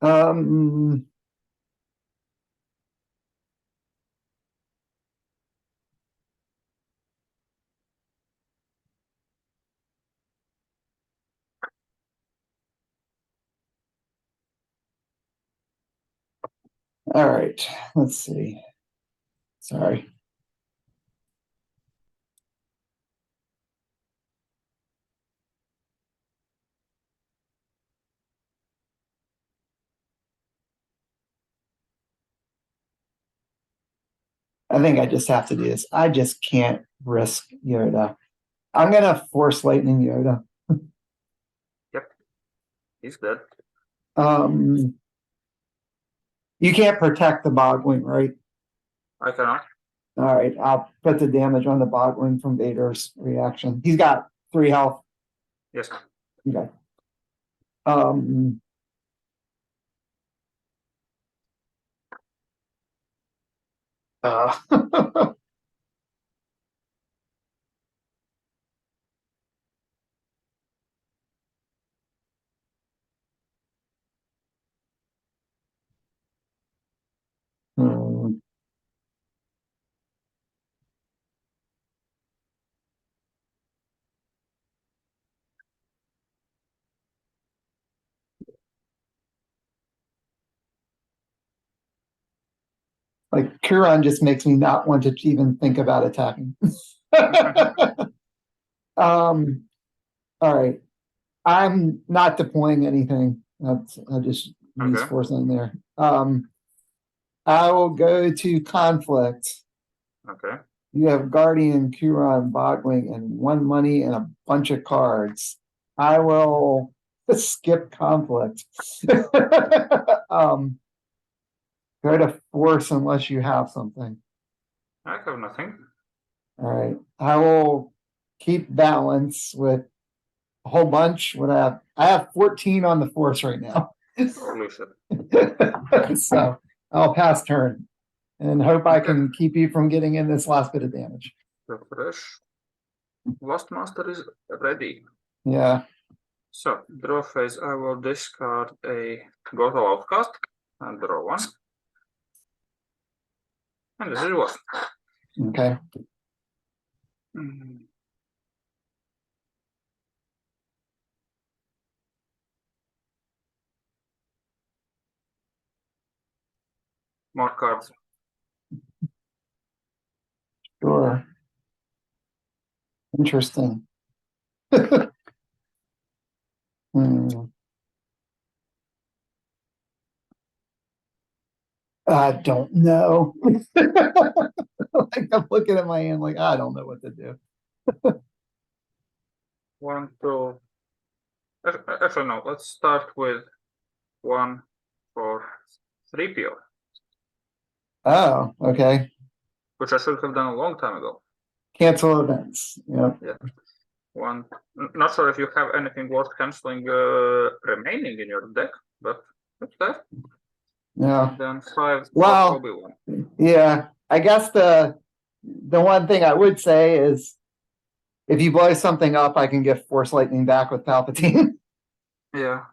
A: Um, all right, let's see. Sorry. I think I just have to do this. I just can't risk Yoda. I'm gonna force lightning Yoda.
B: Yep. He's dead.
A: Um, you can't protect the Bogwing, right?
B: I cannot.
A: All right, I'll put the damage on the Bogwing from Vader's reaction. He's got 3 health.
B: Yes.
A: Okay. Um, uh, hmm. Like Kuron just makes me not want to even think about attacking. All right. I'm not deploying anything. I just use
B: Okay.
A: force in there. I will go to conflict.
B: Okay.
A: You have Guardian, Kuron, Bogwing, and 1 money and a bunch of cards. I will skip conflict. Go to force unless you have something.
B: I have nothing.
A: All right. I will keep balance with a whole bunch. I have 14 on the force right now.
B: Holy shit.
A: So I'll pass turn and hope I
B: Okay.
A: can keep you from getting in this last bit of damage.
B: Refresh. Lost Master is ready.
A: Yeah.
B: So, draw phase, I will discard a Gothel Outcast and draw 1. And this is what.
A: Okay.
B: More cards.
A: Sure. Interesting. I don't know. Like I'm looking at my hand like I don't know what to do.
B: 1, 2. Actually, no. Let's start with 1 for 3 PO,
A: Oh, okay.
B: which I should have done a long time ago.
A: Cancel events. Yeah.
B: Yeah. 1. Not sure if you have anything worth canceling remaining in your deck, but that's that.
A: Yeah.
B: Then 5.
A: Well,
B: Obi-Wan.
A: yeah. I guess the one thing I would say is if you blow something up, I can get Force Lightning back with Palpatine.
B: Yeah.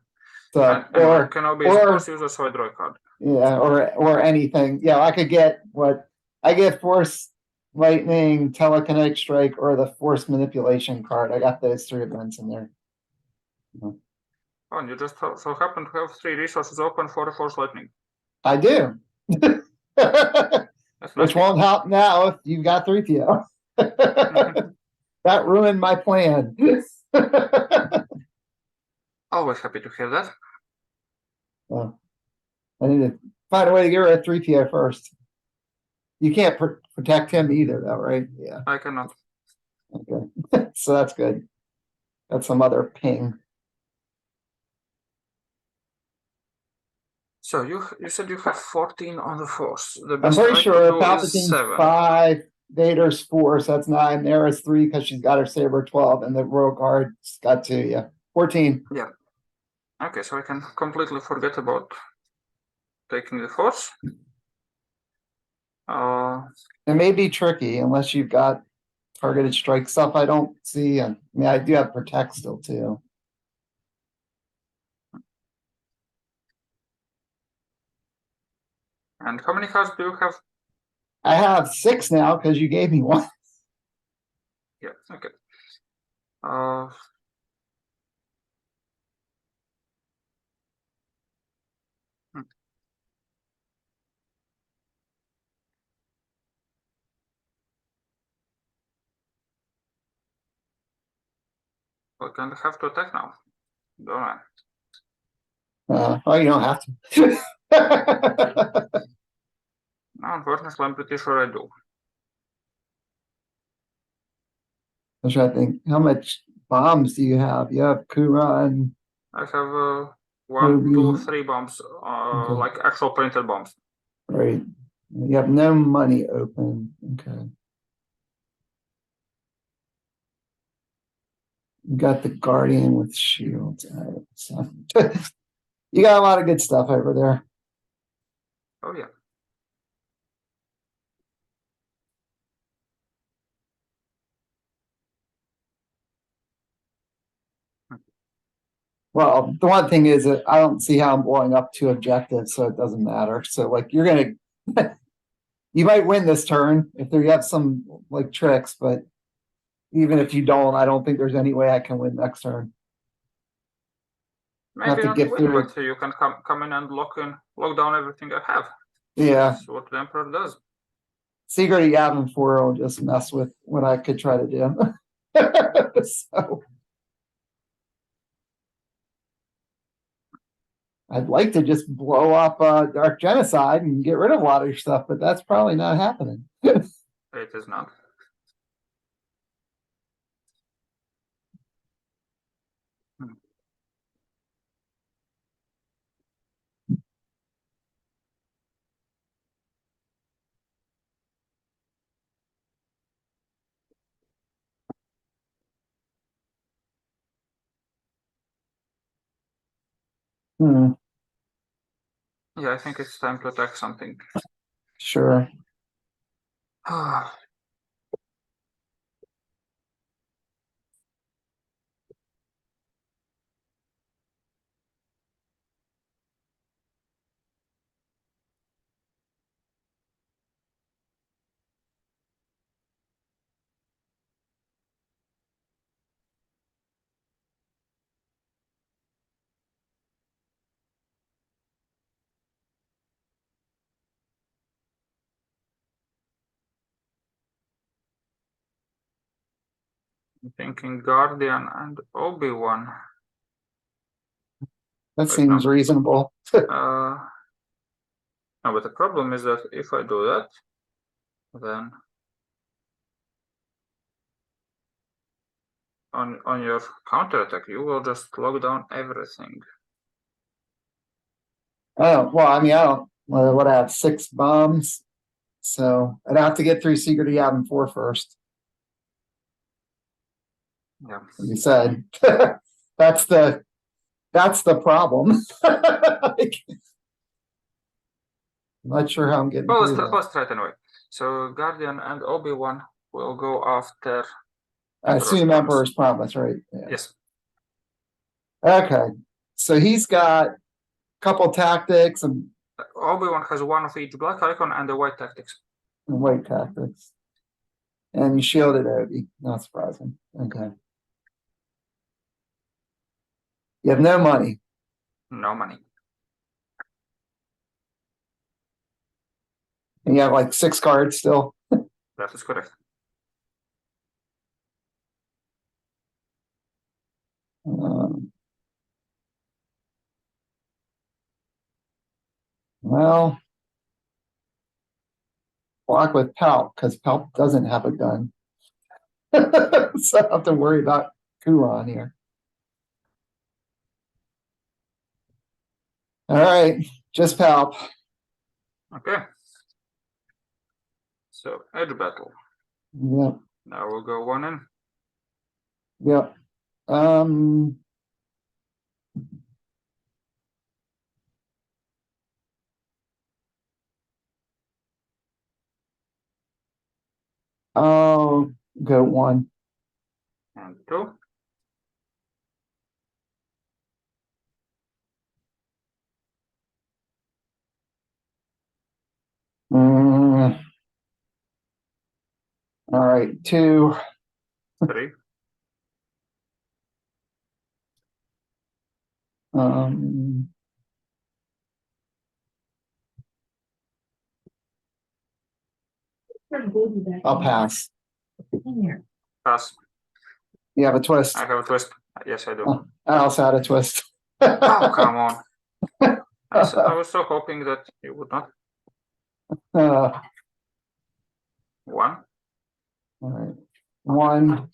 A: So
B: And anyway,
A: or
B: can Obi
A: or-
B: force user, so I draw a card.
A: yeah, or anything. Yeah, I could get what I get Force Lightning, Telekinetic Strike, or the Force Manipulation card. I got those 3 events in there.
B: Oh, and you just so happen to have 3 resources open for the Force Lightning.
A: I do.
B: That's
A: Which
B: nasty.
A: won't help now if you've got 3 PO. That ruined my plan.
B: Always happy to hear that.
A: Well, I need to find a way to get rid of 3 PO first. You can't protect him either, though, right? Yeah.
B: I cannot.
A: Okay. So that's good. That's some other ping.
B: So you said you have 14 on the Force. The
A: I'm
B: best
A: pretty
B: I
A: sure
B: could do is
A: Palpatine's
B: 7.
A: 5, Vader's 4, so that's 9. Mara's 3 because she's got her saber 12, and the Royal Guard's got 2. Yeah, 14.
B: Okay, so I can completely forget about taking the Force.
A: It may be tricky unless you've got targeted strike stuff. I don't see. I mean, I do have protect still too.
B: And how many cards do you have?
A: I have 6 now because you gave me 1.
B: Yeah, okay. I kind of have to attack now, don't I?
A: Oh, you don't have to.
B: No, unfortunately, I'm pretty sure I do.
A: I'm trying to think. How much bombs do you have? You have Kuran.
B: I have 1, 2, 3 bombs,
A: Okay.
B: like actual printed bombs.
A: Right. You have no money open. Okay. You got the Guardian with shields. All right, so you got a lot of good stuff over there.
B: Oh yeah.
A: Well, the one thing is that I don't see how I'm blowing up 2 objectives, so it doesn't matter. So like you're gonna you might win this turn if you have some like tricks, but even if you don't, I don't think there's any way I can win next turn. Have
B: Maybe
A: to
B: not
A: get
B: win,
A: through.
B: but you can come in and lock down everything I have.
A: Yeah.
B: That's what the Emperor does.
A: Secret of Yavin 4 will just mess with what I could try to do. So I'd like to just blow up Dark Genocide and get rid of a lot of your stuff, but that's probably not happening.
B: It is not.
A: Hmm,
B: Yeah, I think it's time to attack something.
A: sure.
B: I'm thinking Guardian and Obi-Wan.
A: That
B: Wait,
A: seems
B: no.
A: reasonable.
B: No, but the problem is that if I do that, then on your counterattack, you will just lock down everything.
A: Oh, well, I mean, I don't, what I have 6 bombs. So I'd have to get through Secret of Yavin 4 first.
B: Yeah.
A: Like you said, that's the problem. Like, I'm not sure how I'm getting
B: Well,
A: through that.
B: let's try it anyway. So Guardian and Obi-Wan will go after.
A: I assume
B: Emperor's
A: Emperor's Promise, right? Yeah.
B: Yes.
A: Okay. So he's got a couple tactics and
B: Obi-Wan has one of each black icon and the white tactics.
A: white tactics. And you shielded Obi. Not surprising. Okay. You have no money.
B: No money.
A: And you have like 6 cards still.
B: That is correct.
A: Well, block with Palp because Palp doesn't have a gun. So I don't have to worry about Kuron here. All right, just Palp.
B: Okay. So edge battle.
A: Yep,
B: Now we'll go 1 in.
A: yep. I'll go 1.
B: And 2.
A: All right, 2.
B: 3.
A: I'll pass.
B: Pass.
A: You have a twist.
B: I have a twist. Yes, I do.
A: Oh, I also had a twist.
B: Oh, come on. I was so hoping that you would not. 1.
A: All right, 1.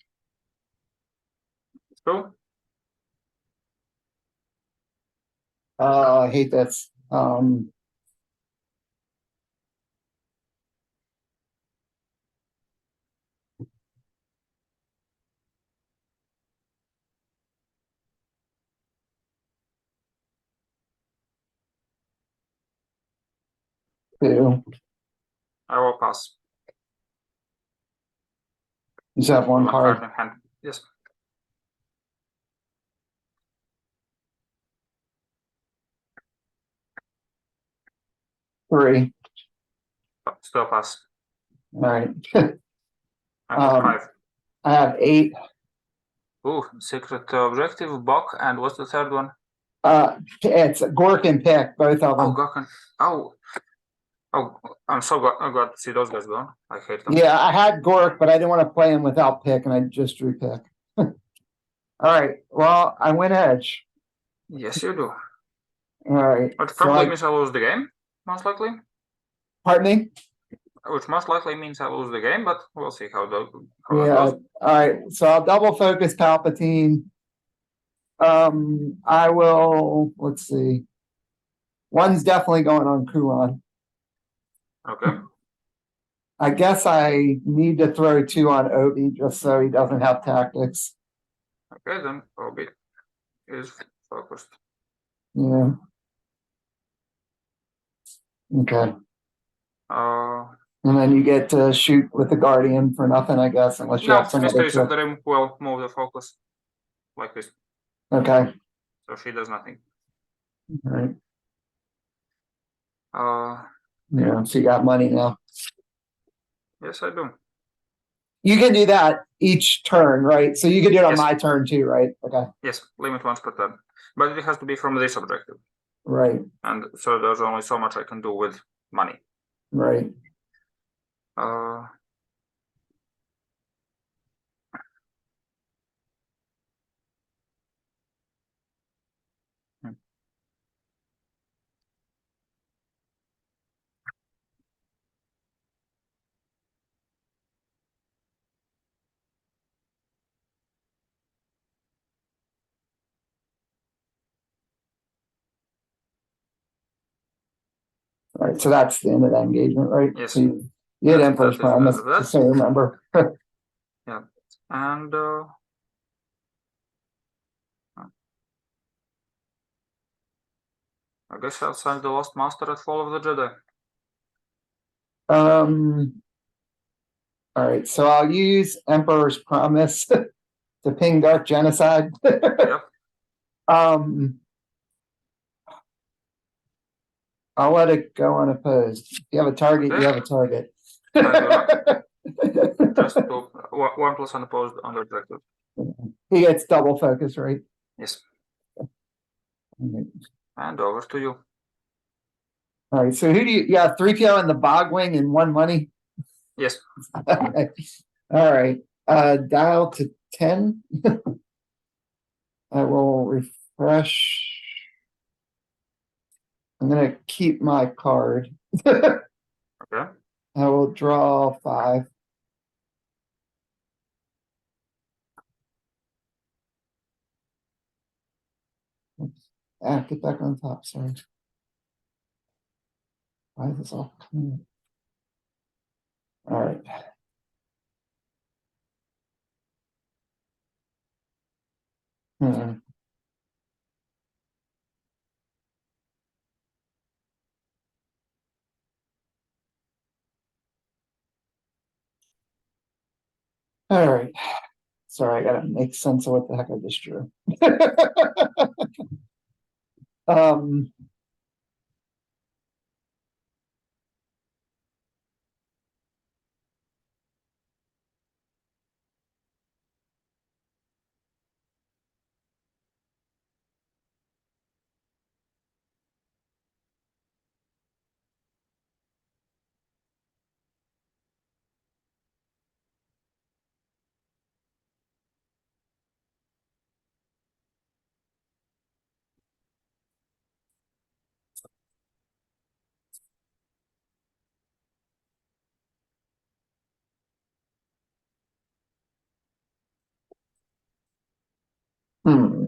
B: 2.
A: I hate this. Two.
B: I will pass.
A: You just have 1
B: One
A: card.
B: in hand. Yes.
A: Three.
B: Still pass.
A: All right.
B: I have 5.
A: I have 8.
B: Ooh, secret objective, Bok, and what's the third one?
A: It's Gork and Pick, both of
B: Oh,
A: them.
B: Gokhan. Oh, I'm so glad to see those guys gone. I hate them.
A: Yeah, I had Gork, but I didn't want to play him without Pick, and I just drew Pick. All right. Well, I win edge.
B: Yes, you do.
A: right.
B: Which
A: So
B: probably
A: I,
B: means I lose the game, most likely.
A: pardon me?
B: Which most likely means I lose the game, but we'll see how that
A: Yeah,
B: goes.
A: all right. So I'll double focus Palpatine. I will, let's see. One's definitely going on Kuron.
B: Okay.
A: I guess I need to throw two on Obi just so he doesn't have tactics.
B: Okay, then Obi is focused.
A: Yeah. Okay. And then you get to shoot with the Guardian for nothing, I guess, unless you
B: No,
A: have some other
B: Mysteries of
A: trick.
B: the Rim will move the focus like this,
A: Okay.
B: so she does nothing.
A: All right.
B: Uh,
A: Yeah. So you got money now.
B: yes, I do.
A: You can do that each turn, right? So you can do it on
B: Yes.
A: my turn too, right? Okay.
B: Yes, limit once per turn, but it has to be from this objective,
A: Right.
B: and so there's only so much I can do with money.
A: Right. All right. So that's the end of that engagement, right?
B: Yes.
A: So you had Emperor's
B: That is the end
A: Promise,
B: of that.
A: just so you remember.
B: Yeah, and I guess I'll send the Lost Master at Fall of the Jedi.
A: All right. So I'll use Emperor's Promise to ping Dark Genocide.
B: Yep.
A: I'll let it go unopposed. If you have a target,
B: Okay.
A: you have a target.
B: Just to 1+ unopposed on the objective.
A: He gets double focus, right?
B: Yes.
A: All right.
B: And over to you.
A: All right. So who do you have 3PO in the Bogwing and one money?
B: Yes.
A: All right. Dial to 10. I will refresh. I'm gonna keep my card.
B: Okay.
A: I will draw 5. Oops. Get back on top, sorry. Why is this all clean? All right. All right. Sorry, I gotta make sense of what the heck I just drew. um, hmm.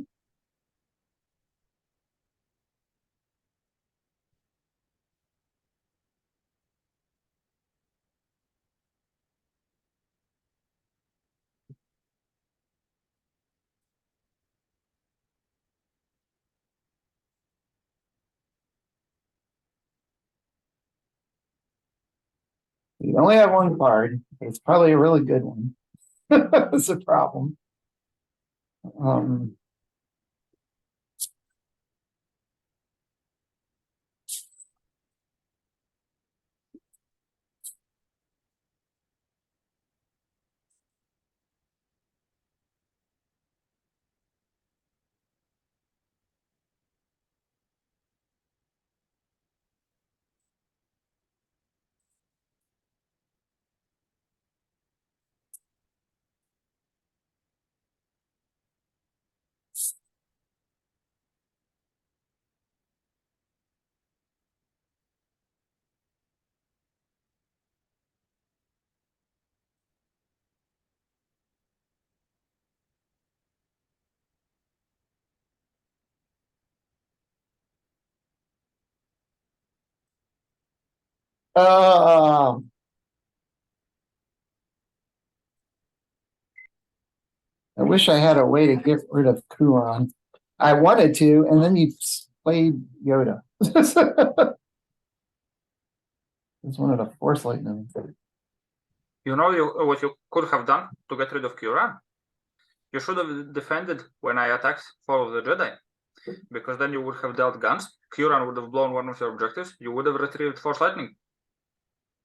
A: You only have one card. It's probably a really good one. It's a problem. I wish I had a way to get rid of Kuron. I wanted to, and then you played Yoda. It's one of the Force Lightning.
B: You know what you could have done to get rid of Kuran? You should have defended when I attacked Fall of the Jedi. Because then you would have dealt guns, Kuran would have blown one of your objectives, you would have retrieved Force Lightning.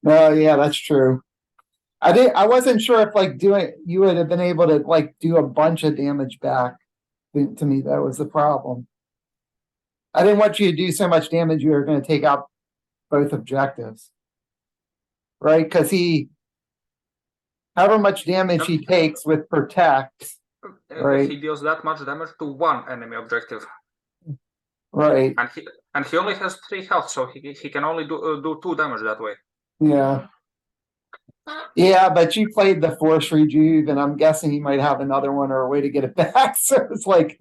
A: Oh yeah, that's true. I wasn't sure if like you would have been able to like do a bunch of damage back. To me, that was the problem. I didn't want you to do so much damage you were going to take out both objectives. Right? Because however much damage he takes with protect. Right.
B: He deals that much damage to one enemy objective.
A: Right.
B: And he only has 3 health, so he can only do 2 damage that way.
A: Yeah. Yeah, but you played the Force Rejuve, and I'm guessing he might have another one or a way to get it back. So it's like,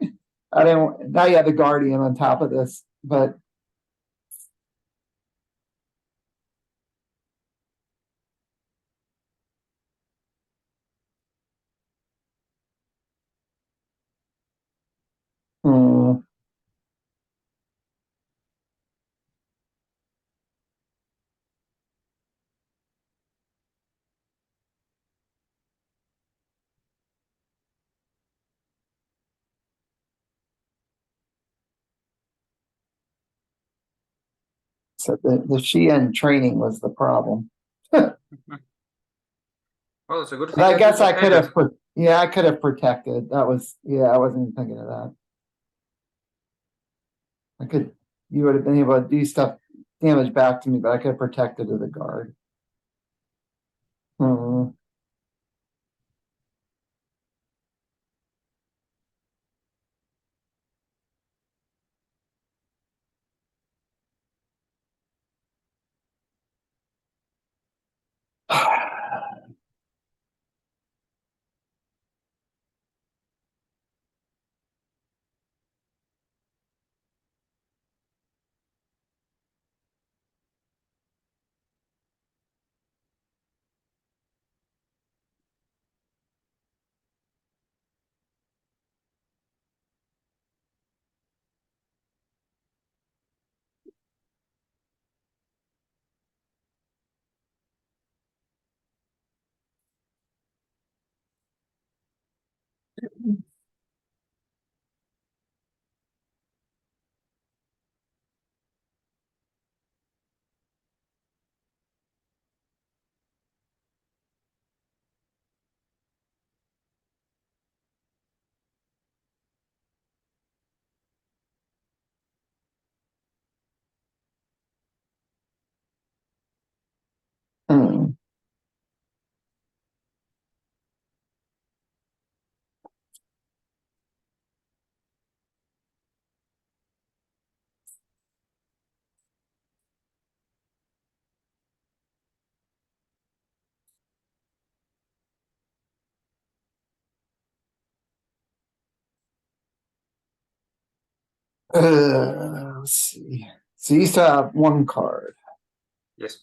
A: I don't. Now you have the Guardian on top of this, but. Hmm. So the Sheehan training was the problem.
B: Well, it's a good thing.
A: But I guess I could have. Yeah, I could have protected. That was. Yeah, I wasn't even thinking of that. I could. You would have been able to do stuff, damage back to me, but I could have protected to the guard. Hmm. Hmm. Let's see. So you used to have one card.
B: Yes.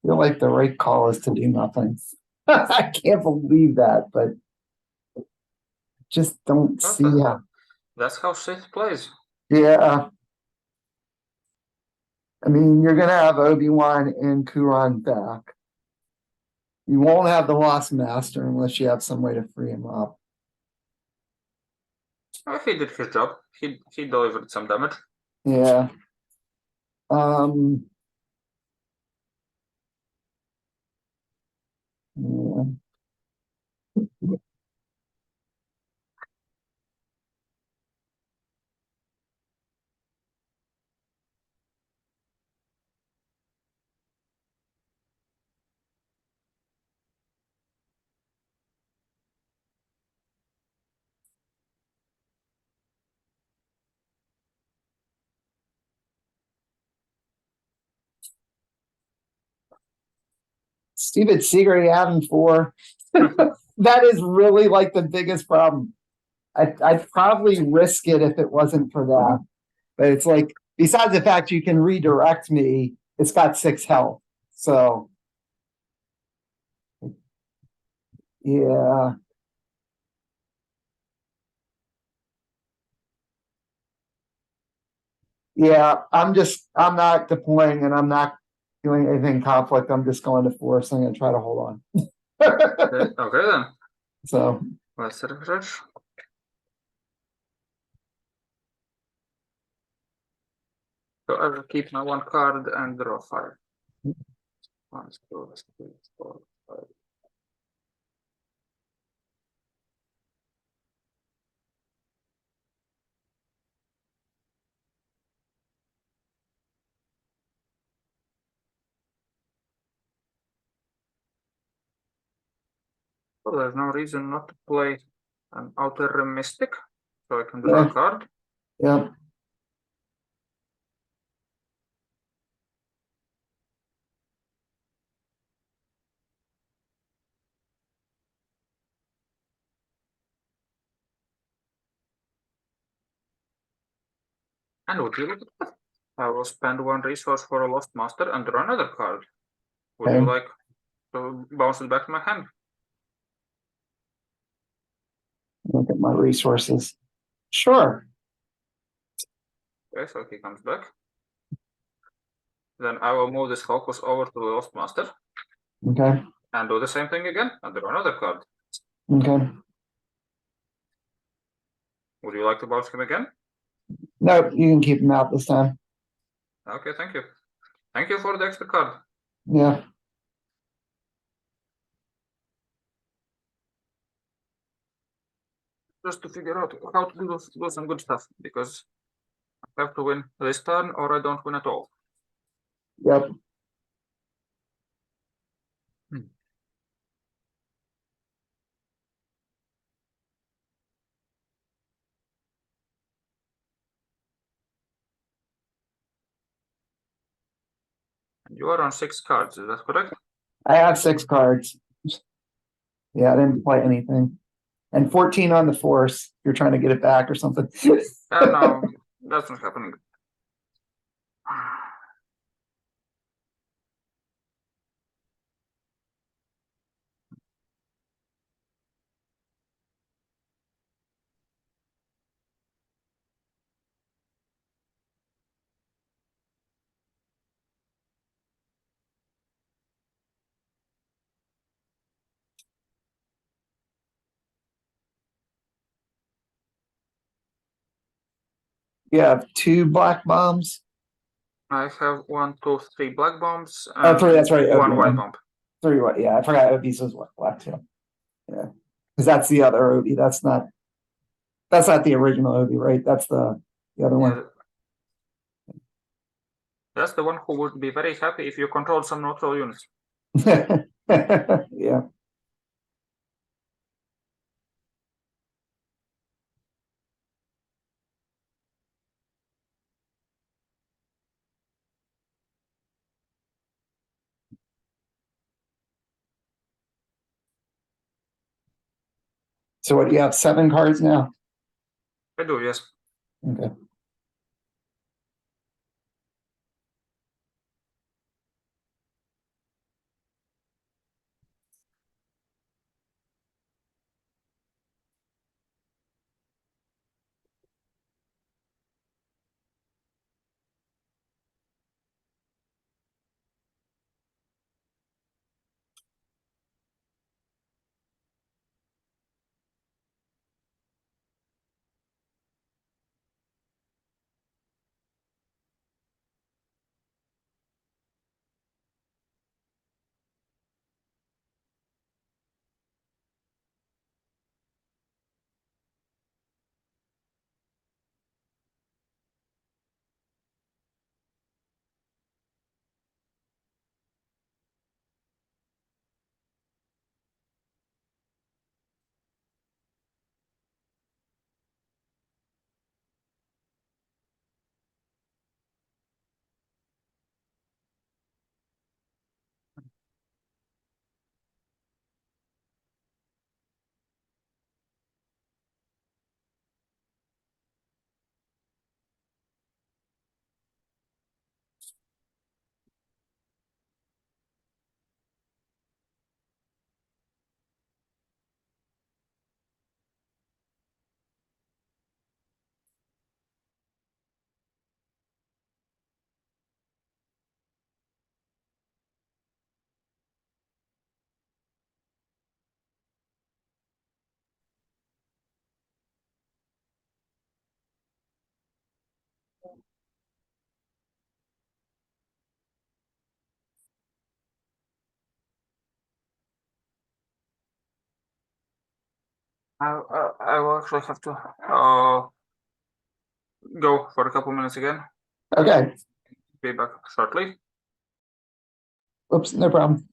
A: I feel like the right call is to do nothing. I can't believe that, but just don't see how.
B: That's how Sith plays.
A: Yeah. I mean, you're gonna have Obi-Wan and Kuran back. You won't have the Lost Master unless you have some way to free him up.
B: Well, he did his job. He delivered some damage.
A: Yeah. Yeah. Steven Seager having 4. That is really like the biggest problem. I'd probably risk it if it wasn't for that. But it's like, besides the fact you can redirect me, it's got 6 health. So. Yeah. Yeah, I'm not deploying and I'm not doing anything conflict. I'm just going to force. I'm going to try to hold on.
B: Okay then.
A: So,
B: Let's refresh. So I will keep my 1 card and draw 5. 1, 2, 3, 4, 5. So there's no reason not to play an outer mystic. So I can draw a card.
A: yeah.
B: And would you look at that? I will spend 1 resource for a lost master and draw another card. Would you
A: Okay.
B: like to bounce it back to my hand?
A: Look at my resources. Sure.
B: Okay, so he comes back. Then I will move this focus over to the lost master
A: Okay.
B: and do the same thing again and draw another card.
A: Okay.
B: Would you like to bounce him again?
A: No, you can keep them out this time.
B: Okay, thank you. Thank you for the extra card.
A: Yeah.
B: Just to figure out how to do some good stuff, because I have to win this turn or I don't win at all.
A: Yep.
B: And you are on 6 cards, is that correct?
A: I have 6 cards. Yeah, I didn't play anything. And 14 on the force. You're trying to get it back or something.
B: No, that's not happening.
A: You have 2 black bombs.
B: I have 1, 2, 3 black bombs
A: Oh,
B: and
A: 3, that's right.
B: 1
A: Okay.
B: white bomb.
A: 3 what? Yeah, I forgot Obie's was black too. Yeah. Because that's the other Obie. That's not the original Obie, right? That's the other one.
B: Yeah. That's the one who would be very happy if you controlled some neutral units.
A: Yeah. So what, you have 7 cards now?
B: I do, yes.
A: Okay.
B: I will actually have to go for a couple minutes again.
A: Okay.
B: Be back shortly.
A: Oops, no problem.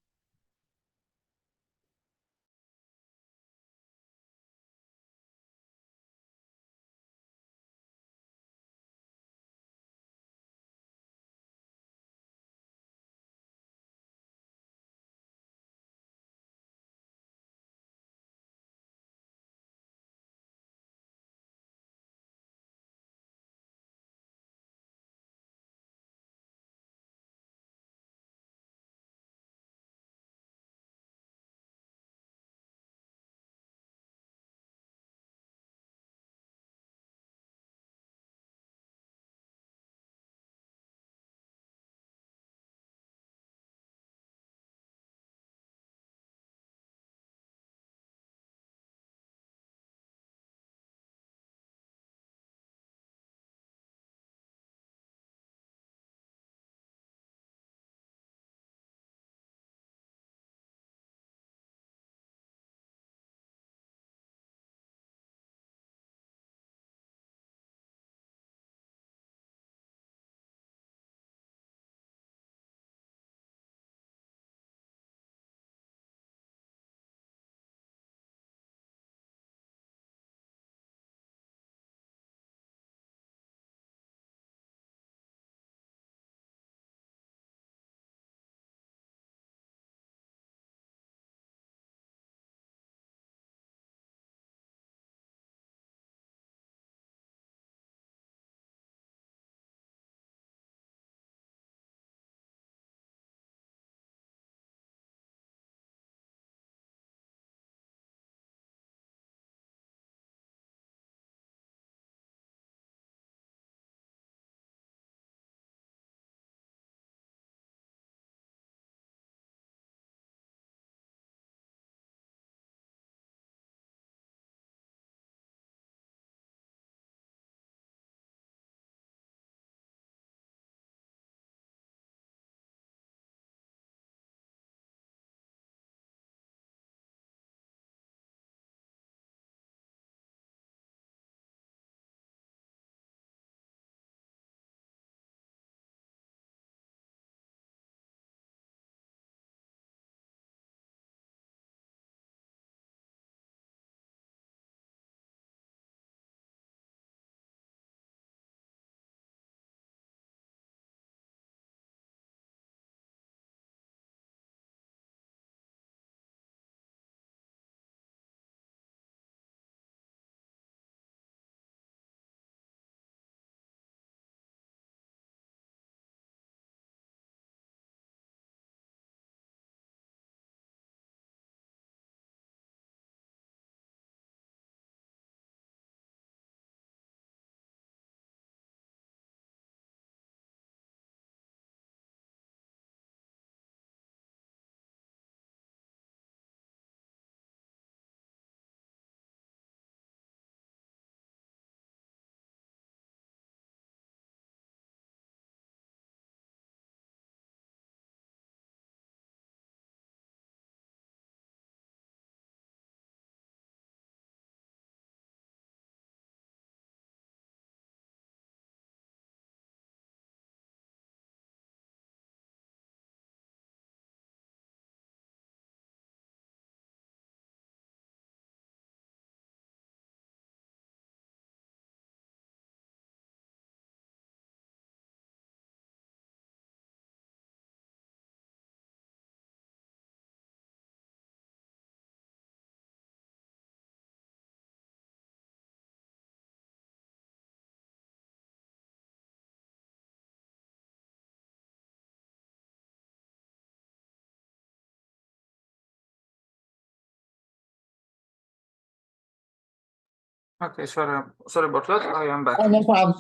B: Okay, sorry about that. I am back.
A: Oh, no problem.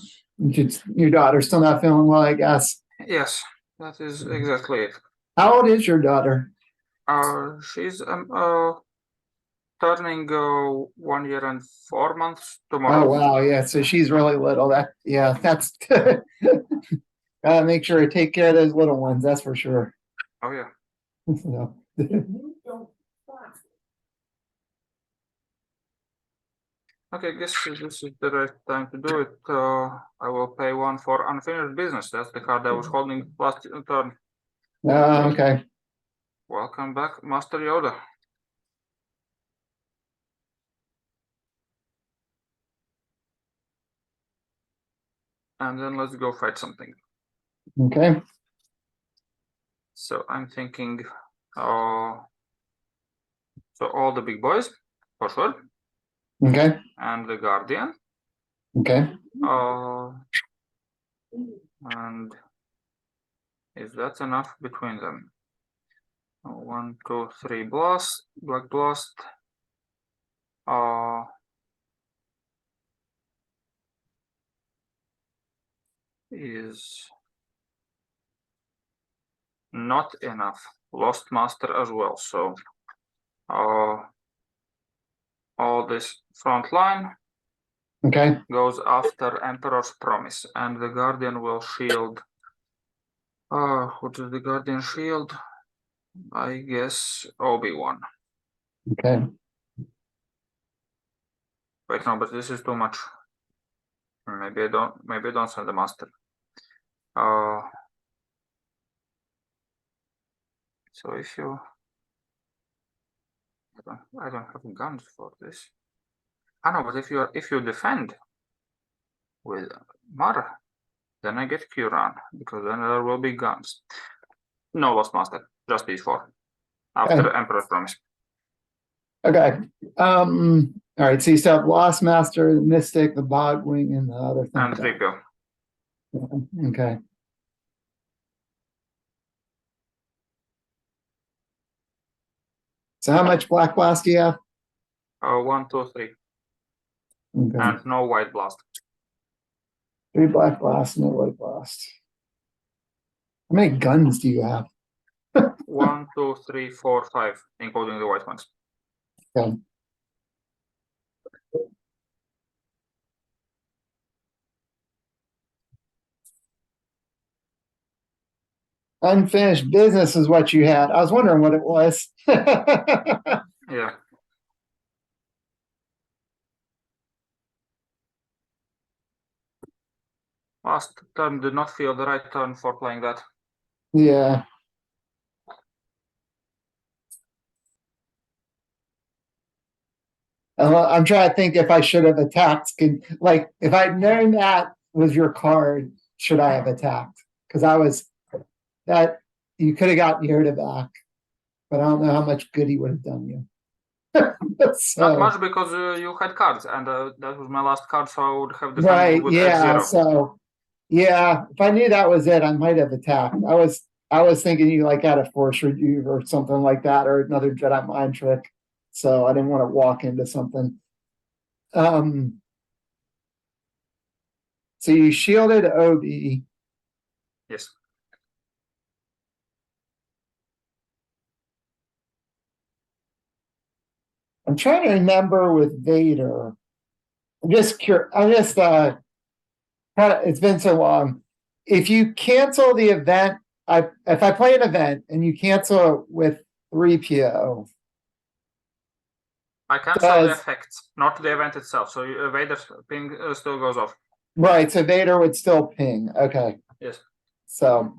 A: Your daughter's still not feeling well, I guess.
B: Yes, that is exactly it.
A: How old is your daughter?
B: She's turning 1 year and 4 months
A: Oh,
B: tomorrow.
A: wow. Yeah. So she's really little. That's gotta make sure to take care of those little ones. That's for sure.
B: Oh yeah.
A: So,
C: You don't stop.
B: Okay, I guess this is the right time to do it. I will pay 1 for unfinished business. That's the card I was holding last turn.
A: Okay.
B: Welcome back, Master Yoda. And then let's go fight something.
A: Okay.
B: So I'm thinking, so all the big boys, for sure,
A: Okay.
B: and the Guardian.
A: Okay.
B: And is that enough between them? 1, 2, 3 blast, black blast. Is not enough. Lost Master as well. So all this front line
A: Okay.
B: goes after Emperor's Promise, and the Guardian will shield. What is the Guardian shield? I guess Obi-Wan.
A: Okay.
B: Wait, no, but this is too much. Maybe I don't send the Master. So if you, I don't have guns for this. No, but if you defend with Mara, then I get Quran, because then there will be guns. No Lost Master, just these 4. After
A: Okay.
B: Emperor's Promise.
A: Okay. All right. So you still have Lost Master, the Mystic, the Bogwing, and the other thing.
B: And 3PO.
A: Okay. So how much Black Blast do you have?
B: 1, 2, 3.
A: Okay.
B: And no White Blast.
A: 3 Black Blast, no White Blast. How many guns do you have?
B: 1, 2, 3, 4, 5, including the white ones.
A: Okay. Unfinished business is what you had. I was wondering what it was.
B: Yeah. Last turn did not feel the right turn for playing that.
A: Yeah. I'm trying to think if I should have attacked. Like, if I'd known that was your card, should I have attacked? Because I was that you could have gotten Yoda back, but I don't know how much good he would have done you.
B: Not much, because you had cards, and that was my last card, so I would have defended
A: Right,
B: with
A: yeah.
B: F0.
A: So, yeah, if I knew that was it, I might have attacked. I was thinking you like had a force rebuke or something like that, or another Jedi mind trick. So I didn't want to walk into something. So you shielded Obi.
B: Yes.
A: I'm trying to remember with Vader. I'm just curious. It's been so long. If you cancel the event, if I play an event and you cancel it with 3PO.
B: I cancel the effects, not the event itself. So Vader's ping still goes off.
A: Right, so Vader would still ping. Okay.
B: Yes.
A: So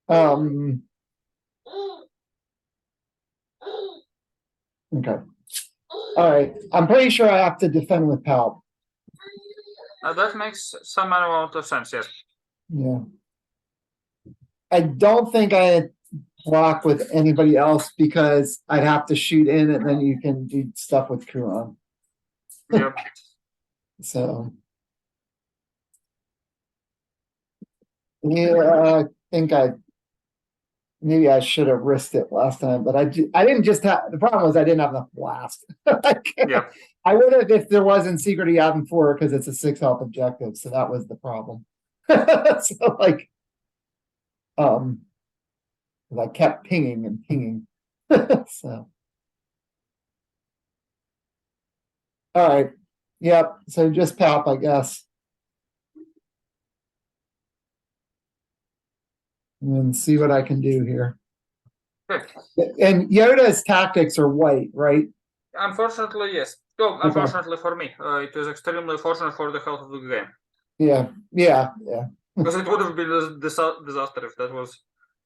A: okay. All right. I'm pretty sure I have to defend with Palp.
B: That makes some amount of sense, yes.
A: Yeah. I don't think I block with anybody else because I'd have to shoot in and then you can do stuff with Kuron.
B: Yep.
A: So yeah, I think maybe I should have risked it last time, but I didn't just have the problem was I didn't have enough blast.
B: Yeah.
A: I would have if there wasn't Secret Yavin 4 because it's a 6 health objective, so that was the problem. So like I kept pinging and pinging. So all right. Yep. So just Palp, I guess. And see what I can do here.
B: Okay.
A: And Yoda's tactics are white, right?
B: Unfortunately, yes. Oh, unfortunately for me, it is extremely fortunate for the health of the game.
A: Yeah.
B: Because it would have been a disaster if that was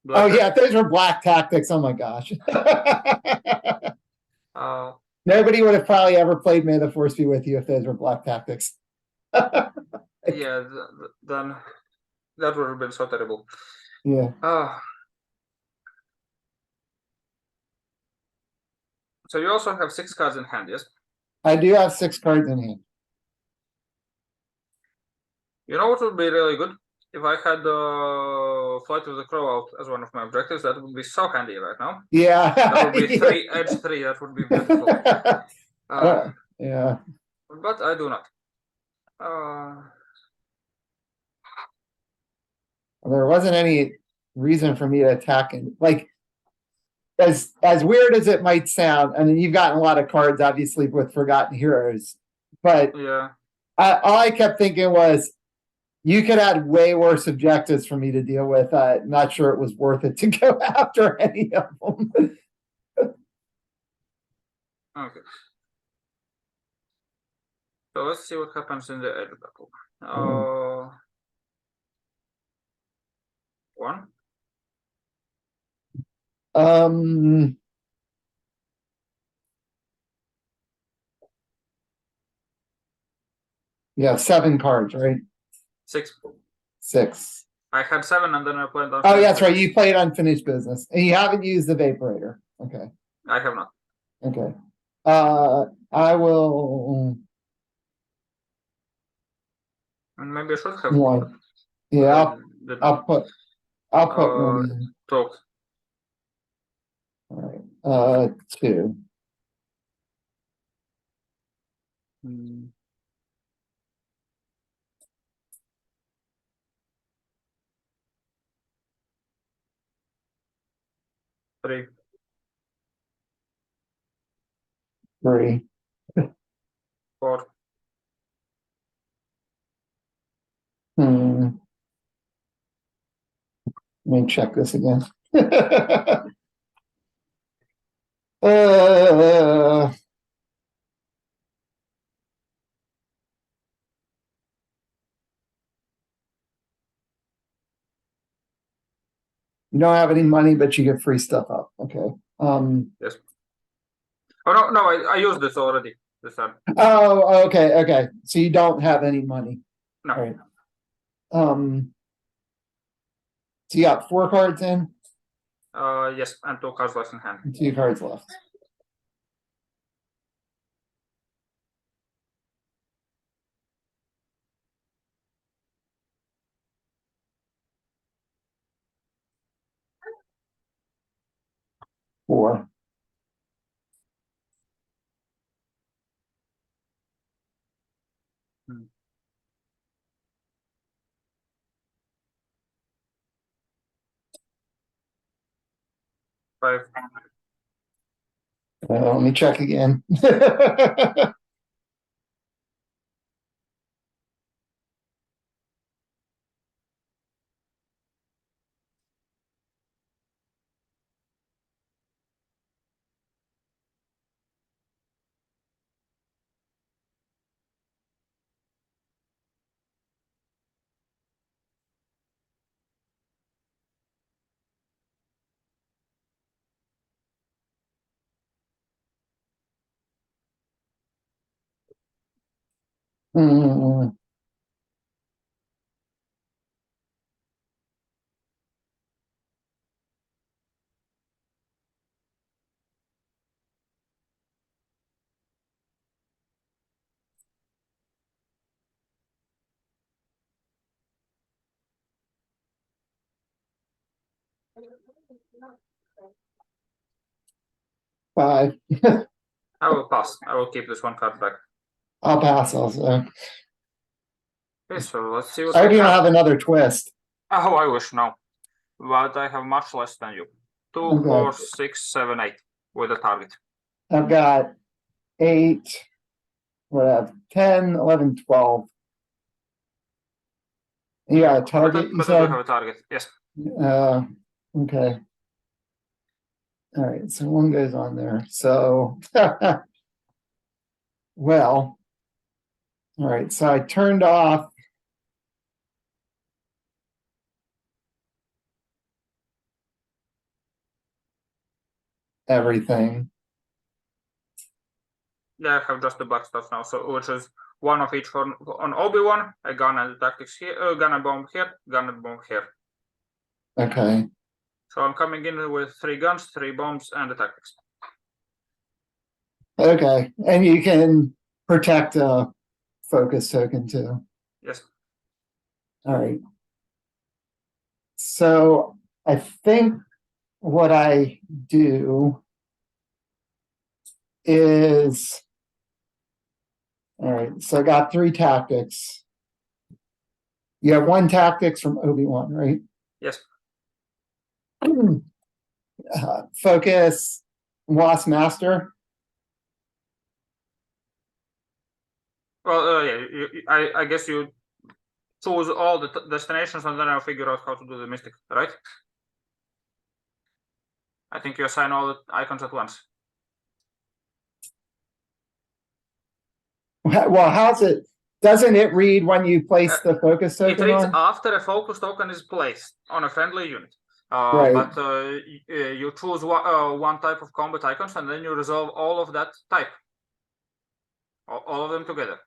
A: Oh,
B: black.
A: yeah, if those were black tactics, oh my gosh. Nobody would have probably ever played May the Force be with you if those were black tactics.
B: Yeah, then that would have been so terrible.
A: Yeah.
B: So you also have 6 cards in hand, yes?
A: I do have 6 cards in hand.
B: You know what would be really good? If I had Flight of the Crow out as one of my objectives, that would be so handy right now.
A: Yeah.
B: That would be 3, edge 3, that would be beautiful.
A: Yeah.
B: But I do not.
A: There wasn't any reason for me to attack him. Like, as weird as it might sound, I mean, you've gotten a lot of cards, obviously, with Forgotten Heroes, but
B: Yeah.
A: all I kept thinking was, you could add way worse objectives for me to deal with. Not sure it was worth it to go after any of them.
B: Okay. So let's see what happens in the edge battle. 1.
A: Yeah, 7 cards, right?
B: 6.
A: 6.
B: I had 7 and then I played on.
A: Oh, yeah, that's right. You played unfinished business, and you haven't used the Vaporator. Okay.
B: I have not.
A: Okay. I will.
B: And maybe I should have.
A: 1. Yeah, I'll put 1 in.
B: Talk.
A: All right. 2.
B: Three.
A: 3.
B: 4.
A: Let me check this again. You don't have any money, but you get free stuff up. Okay.
B: Yes. Oh no, I used this already. This time.
A: Oh, okay. So you don't have any money.
B: No.
A: All right. So you got 4 cards in?
B: Yes, and 2 cards left in hand.
A: 2 cards left. Four.
B: Five.
A: Let me check again. 5.
B: I will pass. I will keep this 1 card back.
A: I'll pass also.
B: Okay, so let's see what
A: I hope you don't have another twist.
B: Oh, I wish no. But I have much less than you. 2,
A: Okay.
B: 4, 6, 7, 8 with a target.
A: I've got 8. What I have 10, 11, 12. You got a target, you
B: But I
A: said?
B: do have a target, yes.
A: Okay. All right, so 1 goes on there. So Well, all right, so I turned off everything.
B: Yeah, I have just the black stuff now, so which is one of each for on Obi-Wan, a gun and tactics here, gun and bomb here, gun and bomb here.
A: Okay,
B: So I'm coming in with 3 guns, 3 bombs, and the tactics.
A: okay, and you can protect a focus token too.
B: Yes.
A: All right. So I think what I do is, all right, so I got 3 tactics. You have 1 tactics from Obi-Wan, right?
B: Yes.
A: Focus, Wasp Master.
B: Well, yeah. I guess you choose all the destinations, and then I'll figure out how to do the mystic, right? I think you assign all the icons at once.
A: Well, how's it? Doesn't it read when you place the focus
B: It
A: token
B: reads
A: on?
B: after a focus token is placed on a friendly unit.
A: Right.
B: But you choose one type of combat icons, and then you resolve all of that type. All of them together.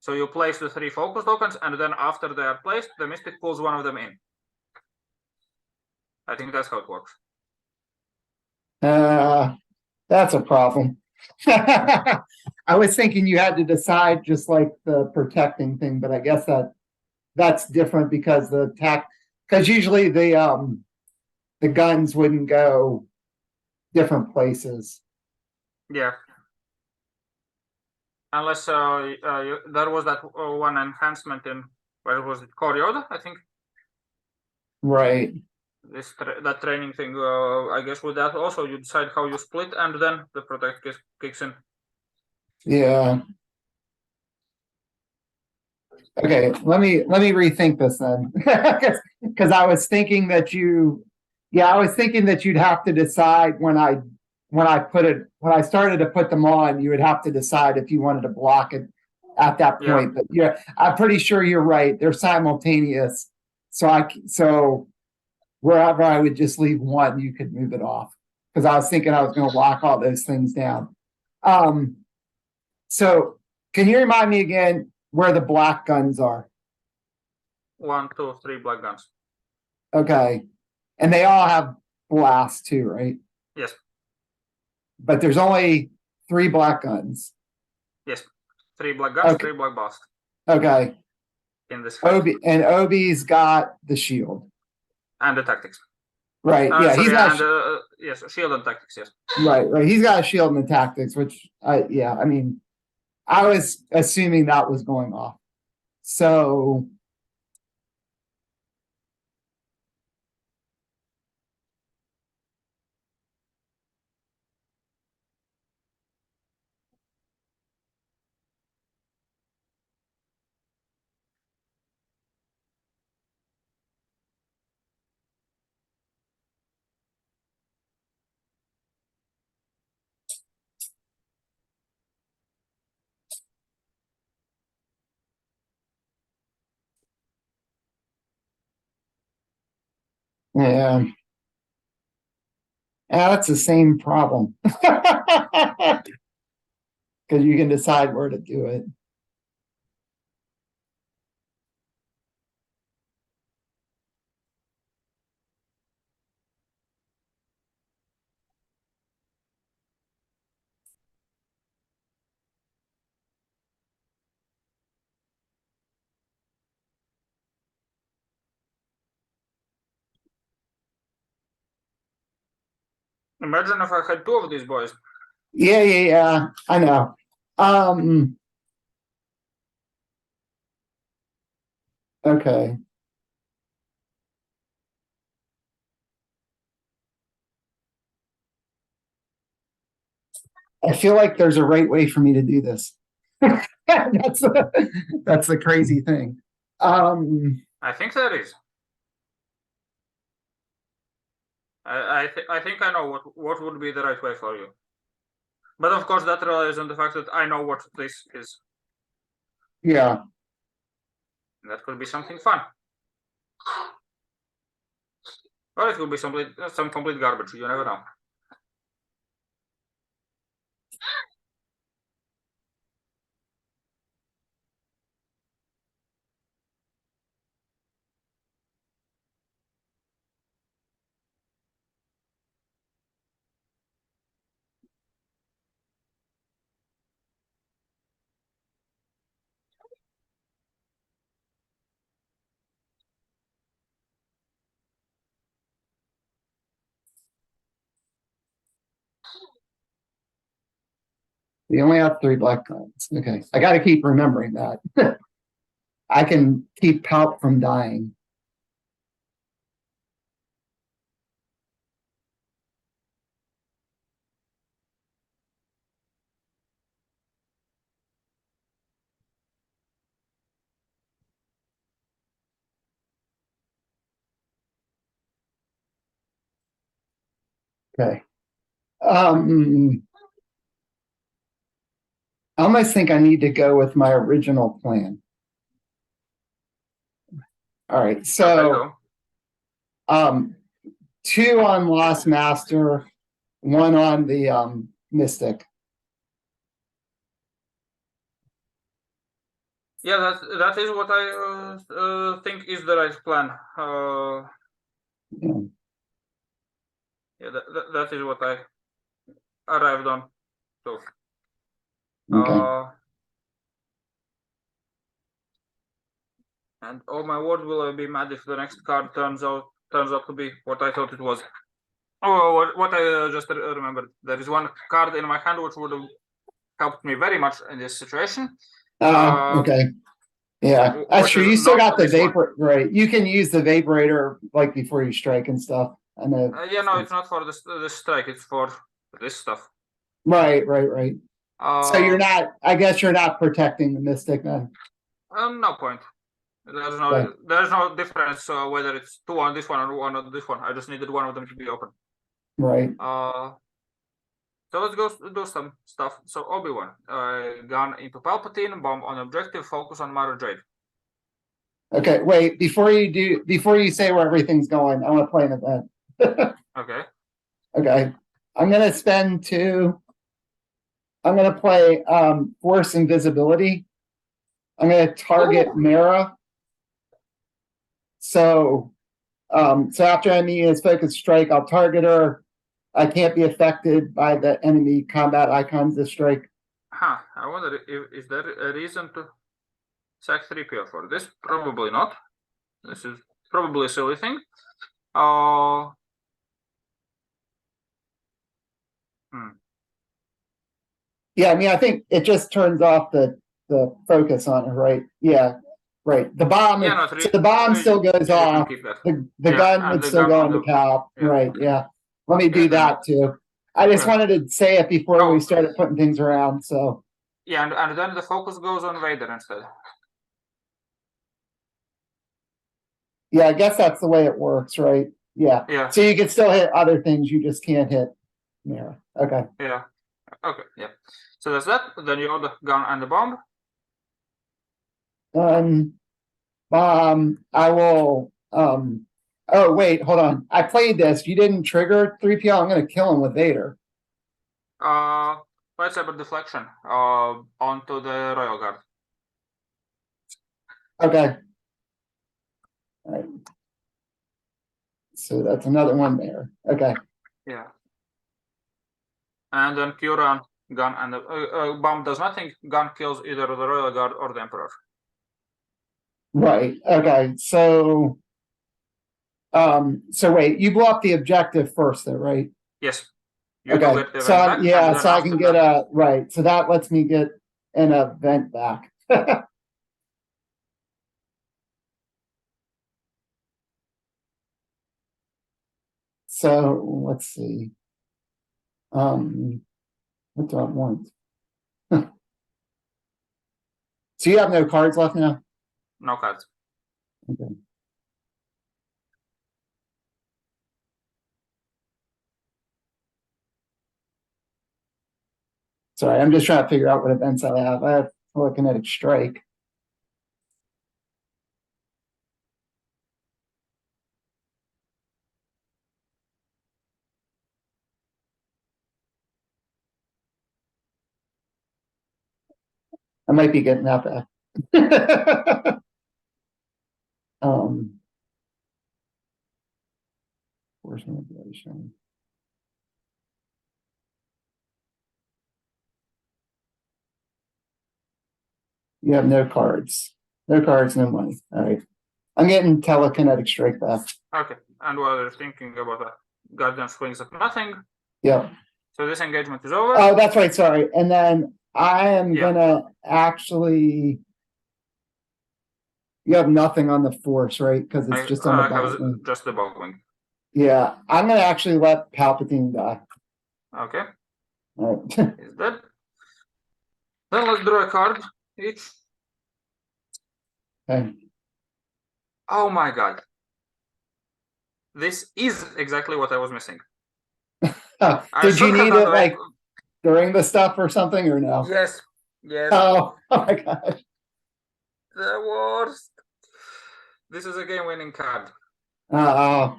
B: So you place the 3 focus tokens, and then after they are placed, the mystic pulls one of them in. I think that's how it works.
A: That's a problem. I was thinking you had to decide just like the protecting thing, but I guess that's different because because usually the guns wouldn't go different places.
B: Yeah. Unless there was that one enhancement in, where was it, Core Yoda, I think.
A: Right.
B: That training thing, I guess with that also you decide how you split, and then the protect kicks in.
A: Yeah. Okay, let me rethink this then. Because I was thinking that I was thinking that you'd have to decide when I started to put them on, you would have to decide if you wanted to block it at that point.
B: Yeah.
A: But yeah, I'm pretty sure you're right. They're simultaneous. So wherever I would just leave one, you could move it off. Because I was thinking I was going to lock all those things down. So can you remind me again where the black guns are?
B: 1, 2, 3 black guns.
A: Okay. And they all have blast too, right?
B: Yes.
A: But there's only 3 black guns.
B: Yes. 3 black guns,
A: Okay.
B: 3 black blast.
A: Okay.
B: In this fight.
A: Obi's got the shield.
B: And the tactics.
A: Right. Yeah,
B: so
A: he's
B: yeah,
A: got
B: and yes, shield and tactics, yes.
A: right. He's got a shield and the tactics, which I mean, I was assuming that was going off. So yeah. That's the same problem. Because you can decide where to do it.
B: Imagine if I had 2 of these boys.
A: Yeah. I know. Okay. I feel like there's a right way for me to do this. that's the crazy thing.
B: I think there is. I think I know what would be the right way for you. But of course, that relies on the fact that I know what this is.
A: Yeah.
B: That could be something fun. Or it could be some complete garbage. You never know.
A: We only have 3 black cards. Okay. I got to keep remembering that. I can keep Palp from dying. Okay. I almost think I need to go with my original plan. All right.
B: Okay,
A: So,
B: go.
A: 2 on Lost Master, 1 on the Mystic.
B: Yeah, that is what I think is the right plan.
A: Yeah.
B: Yeah, that is what I arrived on. So,
A: Okay.
B: and oh my word, will I be mad if the next card turns out to be what I thought it was. Oh, what I just remembered. There is one card in my hand which would have helped me very much in this situation.
A: Okay. Yeah. That's
B: Which
A: true.
B: is
A: You still
B: not
A: got the
B: this one.
A: vapor, right? You can use the vaporator like before you strike and stuff. I know.
B: Yeah, no, it's not for this strike. It's for this stuff.
A: Right. So you're not, I guess you're not protecting the Mystic then.
B: No point. There's
A: Okay.
B: no difference whether it's 2 on this one or 1 on this one. I just needed one of them to be open.
A: Right.
B: So let's go do some stuff. So Obi-Wan, gun into Palpatine, bomb on objective, focus on Mara Jade.
A: Okay, wait, before you say where everything's going, I want to play an event.
B: Okay.
A: Okay. I'm gonna spend 2. I'm gonna play Force Invisibility. I'm gonna target Mara. So after enemy is focused strike, I'll target her. I can't be affected by the enemy combat icons this strike.
B: Huh. I wonder if is there a reason to sack 3PO for this? Probably not. This is probably a silly thing.
A: Yeah, I mean, I think it just turns off the focus on it, right? Yeah, right. The bomb,
B: Yeah,
A: so the bomb still goes
B: you can
A: off.
B: keep that.
A: The
B: Yeah,
A: gun
B: and
A: would
B: the
A: still
B: gun
A: go
B: on
A: on the
B: the-
A: Cal.
B: yeah.
A: Right, yeah. Let me do
B: Yeah, then-
A: that too. I just
B: Yeah.
A: wanted to say it before
B: Oh.
A: we started putting things around, so.
B: Yeah, and then the focus goes on Vader instead.
A: Yeah, I guess that's the way it works, right? Yeah.
B: Yeah.
A: So you can still hit other things, you just can't hit Mara. Okay.
B: Yeah. Okay. Yeah. So that's that. Then you have the gun and the bomb.
A: I will, oh, wait, hold on. I played this. You didn't trigger 3PO. I'm gonna kill him with Vader.
B: Lightsaber deflection. Onto the Royal Guard.
A: Okay. All right. So that's another one there. Okay.
B: Yeah. And then Q-Run, gun and the bomb does nothing. Gun kills either the Royal Guard or the Emperor.
A: Right. Okay. So wait, you blow up the objective first though, right?
B: Yes. You
A: Okay.
B: do get the
A: So
B: event back,
A: yeah,
B: and then
A: so I
B: after
A: can get
B: that-
A: right. So that lets me get an event back. So let's see. What do I want? So you have no cards left now?
B: No cards.
A: Okay. Sorry, I'm just trying to figure out what events I have. I have telekinetic strike. I might be getting that back. Force manipulation. You have no cards. No cards, no money. All right. I'm getting telekinetic strike back.
B: Okay, and while you're thinking about that, Guardian swings at nothing.
A: Yeah.
B: So this engagement is over.
A: Oh, that's right. Sorry. And then I am
B: Yeah.
A: gonna actually. You have nothing on the force, right? Because it's just on the
B: I have
A: bottom.
B: just the bowling.
A: Yeah, I'm gonna actually let Palpatine die.
B: Okay,
A: All right.
B: is that? Then let's draw a card each.
A: Okay.
B: Oh my god. This is exactly what I was missing.
A: Oh,
B: I
A: did you
B: should have
A: need
B: done
A: it
B: the-
A: like during the stuff or something or no?
B: Yes, yes.
A: Oh my gosh.
B: The worst. This is a game-winning card.
A: Oh,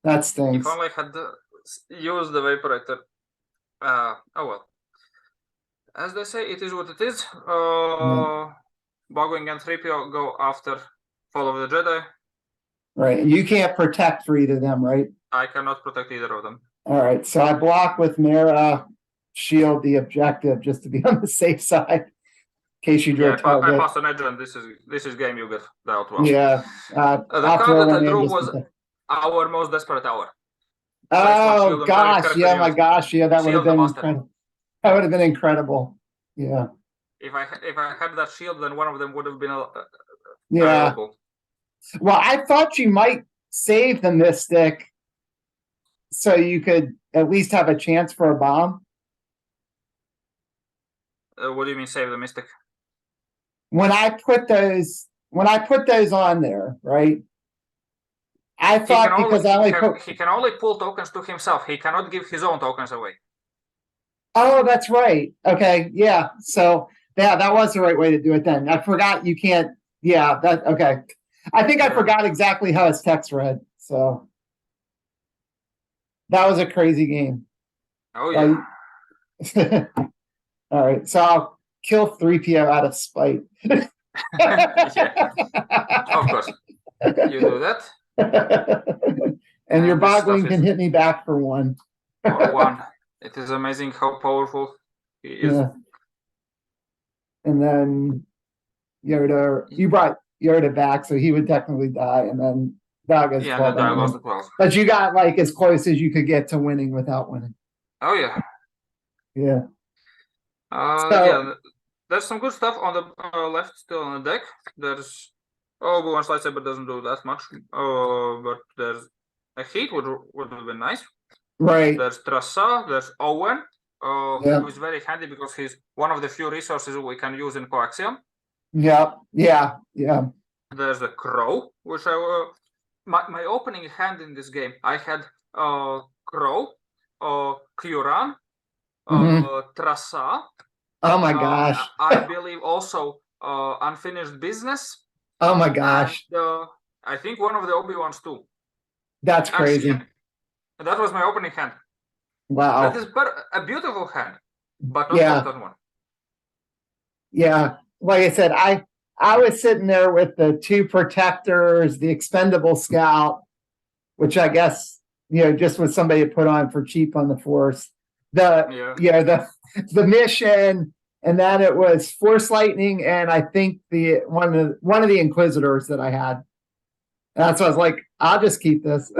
A: that
B: If
A: stinks.
B: only I had used the Vaporator. Oh well. As they say, it is what it is. Bogwing and 3PO go after Fall of the Jedi.
A: Right, and you can't protect for either of them, right?
B: I cannot protect either of them.
A: All right, so I block with Mara, shield the objective just to be on the safe side. In case you draw
B: Yeah,
A: a
B: I
A: target.
B: passed an edge, and this is game you get dealt well.
A: Yeah.
B: The
A: I'll
B: card
A: throw
B: that
A: one
B: I
A: in
B: drew
A: just
B: was
A: in case.
B: our most desperate hour.
A: Oh gosh,
B: character
A: yeah, my
B: unit.
A: gosh, yeah, that would have
B: Shield the
A: been
B: master.
A: incredible. That would have been incredible. Yeah.
B: If I had that shield, then one of them would have been
A: Yeah.
B: available.
A: Well, I thought you might save the Mystic so you could at least have a chance for a bomb.
B: What do you mean save the Mystic?
A: When I put those on there, right? I thought because I only put.
B: He can only pull tokens to himself. He cannot give his own tokens away.
A: Oh, that's right. Okay, yeah. So yeah, that was the right way to do it then. I forgot you can't. Yeah, that okay. I think I forgot exactly how his text read. So that was a crazy game.
B: Oh yeah.
A: All right, so I'll kill 3PO out of spite.
B: Yeah. Of course. You do that.
A: And your
B: this stuff
A: boggling can
B: is-
A: hit me back for one.
B: For one. It is amazing how powerful he is.
A: Yeah. And then Yoda, you brought Yoda back, so he would technically die, and then Dog is
B: Yeah,
A: 12.
B: the die lost at 12.
A: But you got like as close as you could get to winning without winning.
B: Oh yeah.
A: Yeah.
B: Yeah, there's some good stuff on the left still on the deck. There's Obi-Wan's lightsaber doesn't do that much. But there's a heat would have been nice.
A: Right.
B: There's Trassa, there's Owen,
A: Yeah.
B: who is very handy because he's one of the few resources we can use in Coaxium.
A: Yeah. Yeah. Yeah.
B: There's the Crow, which my opening hand in this game, I had Crow, Kyuran, Trassa.
A: Oh my gosh.
B: I believe also Unfinished Business.
A: Oh my gosh.
B: And, I think one of the Obi-Wans too.
A: That's crazy.
B: Actually, that was my opening hand.
A: Wow.
B: That is a beautiful hand, but not
A: Yeah.
B: for turn one.
A: Yeah. Like I said, I was sitting there with the two protectors, the expendable scout, which I guess, just was somebody to put on for cheap on the force. The mission, and then it was Force Lightning, and I think one of the Inquisitors that I had. And that's why I was like, I'll just keep this.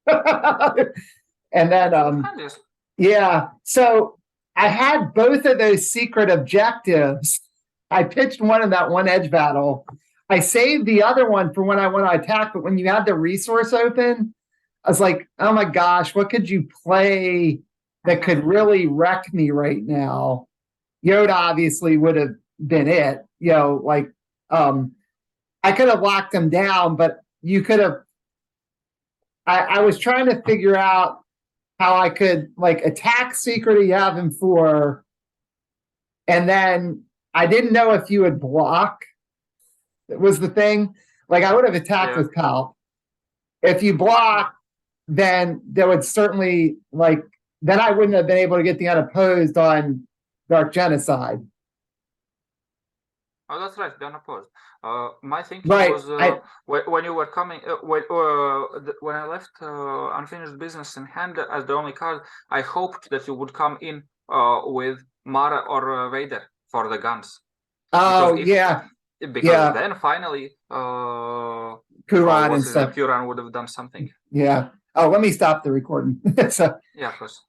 A: And then yeah. So I had both of those secret objectives. I pitched one in that one edge battle. I saved the other one for when I went to attack, but when you had the resource open, I was like, oh my gosh, what could you play that could really wreck me right now? Yoda obviously would have been it, I could have locked him down, but you could have. I was trying to figure out how I could attack secret you have him for, And then I didn't know if you would block. It was the thing. Like I would have attacked
B: Yeah.
A: with Kyle. If you block, then there would certainly then I wouldn't have been able to get the unopposed on Dark Genocide.
B: Oh, that's right. They're unopposed. My thinking
A: Right,
B: was when you were coming when I left unfinished business in hand as the only card. I hoped that you would come in with Mara or Vader for the guns.
A: Oh
B: if-
A: yeah,
B: Because
A: Yeah.
B: then finally,
A: Kuran and
B: Kuran
A: stuff.
B: would have done something.
A: Yeah. Oh, let me stop the recording. So
B: Yeah, of course.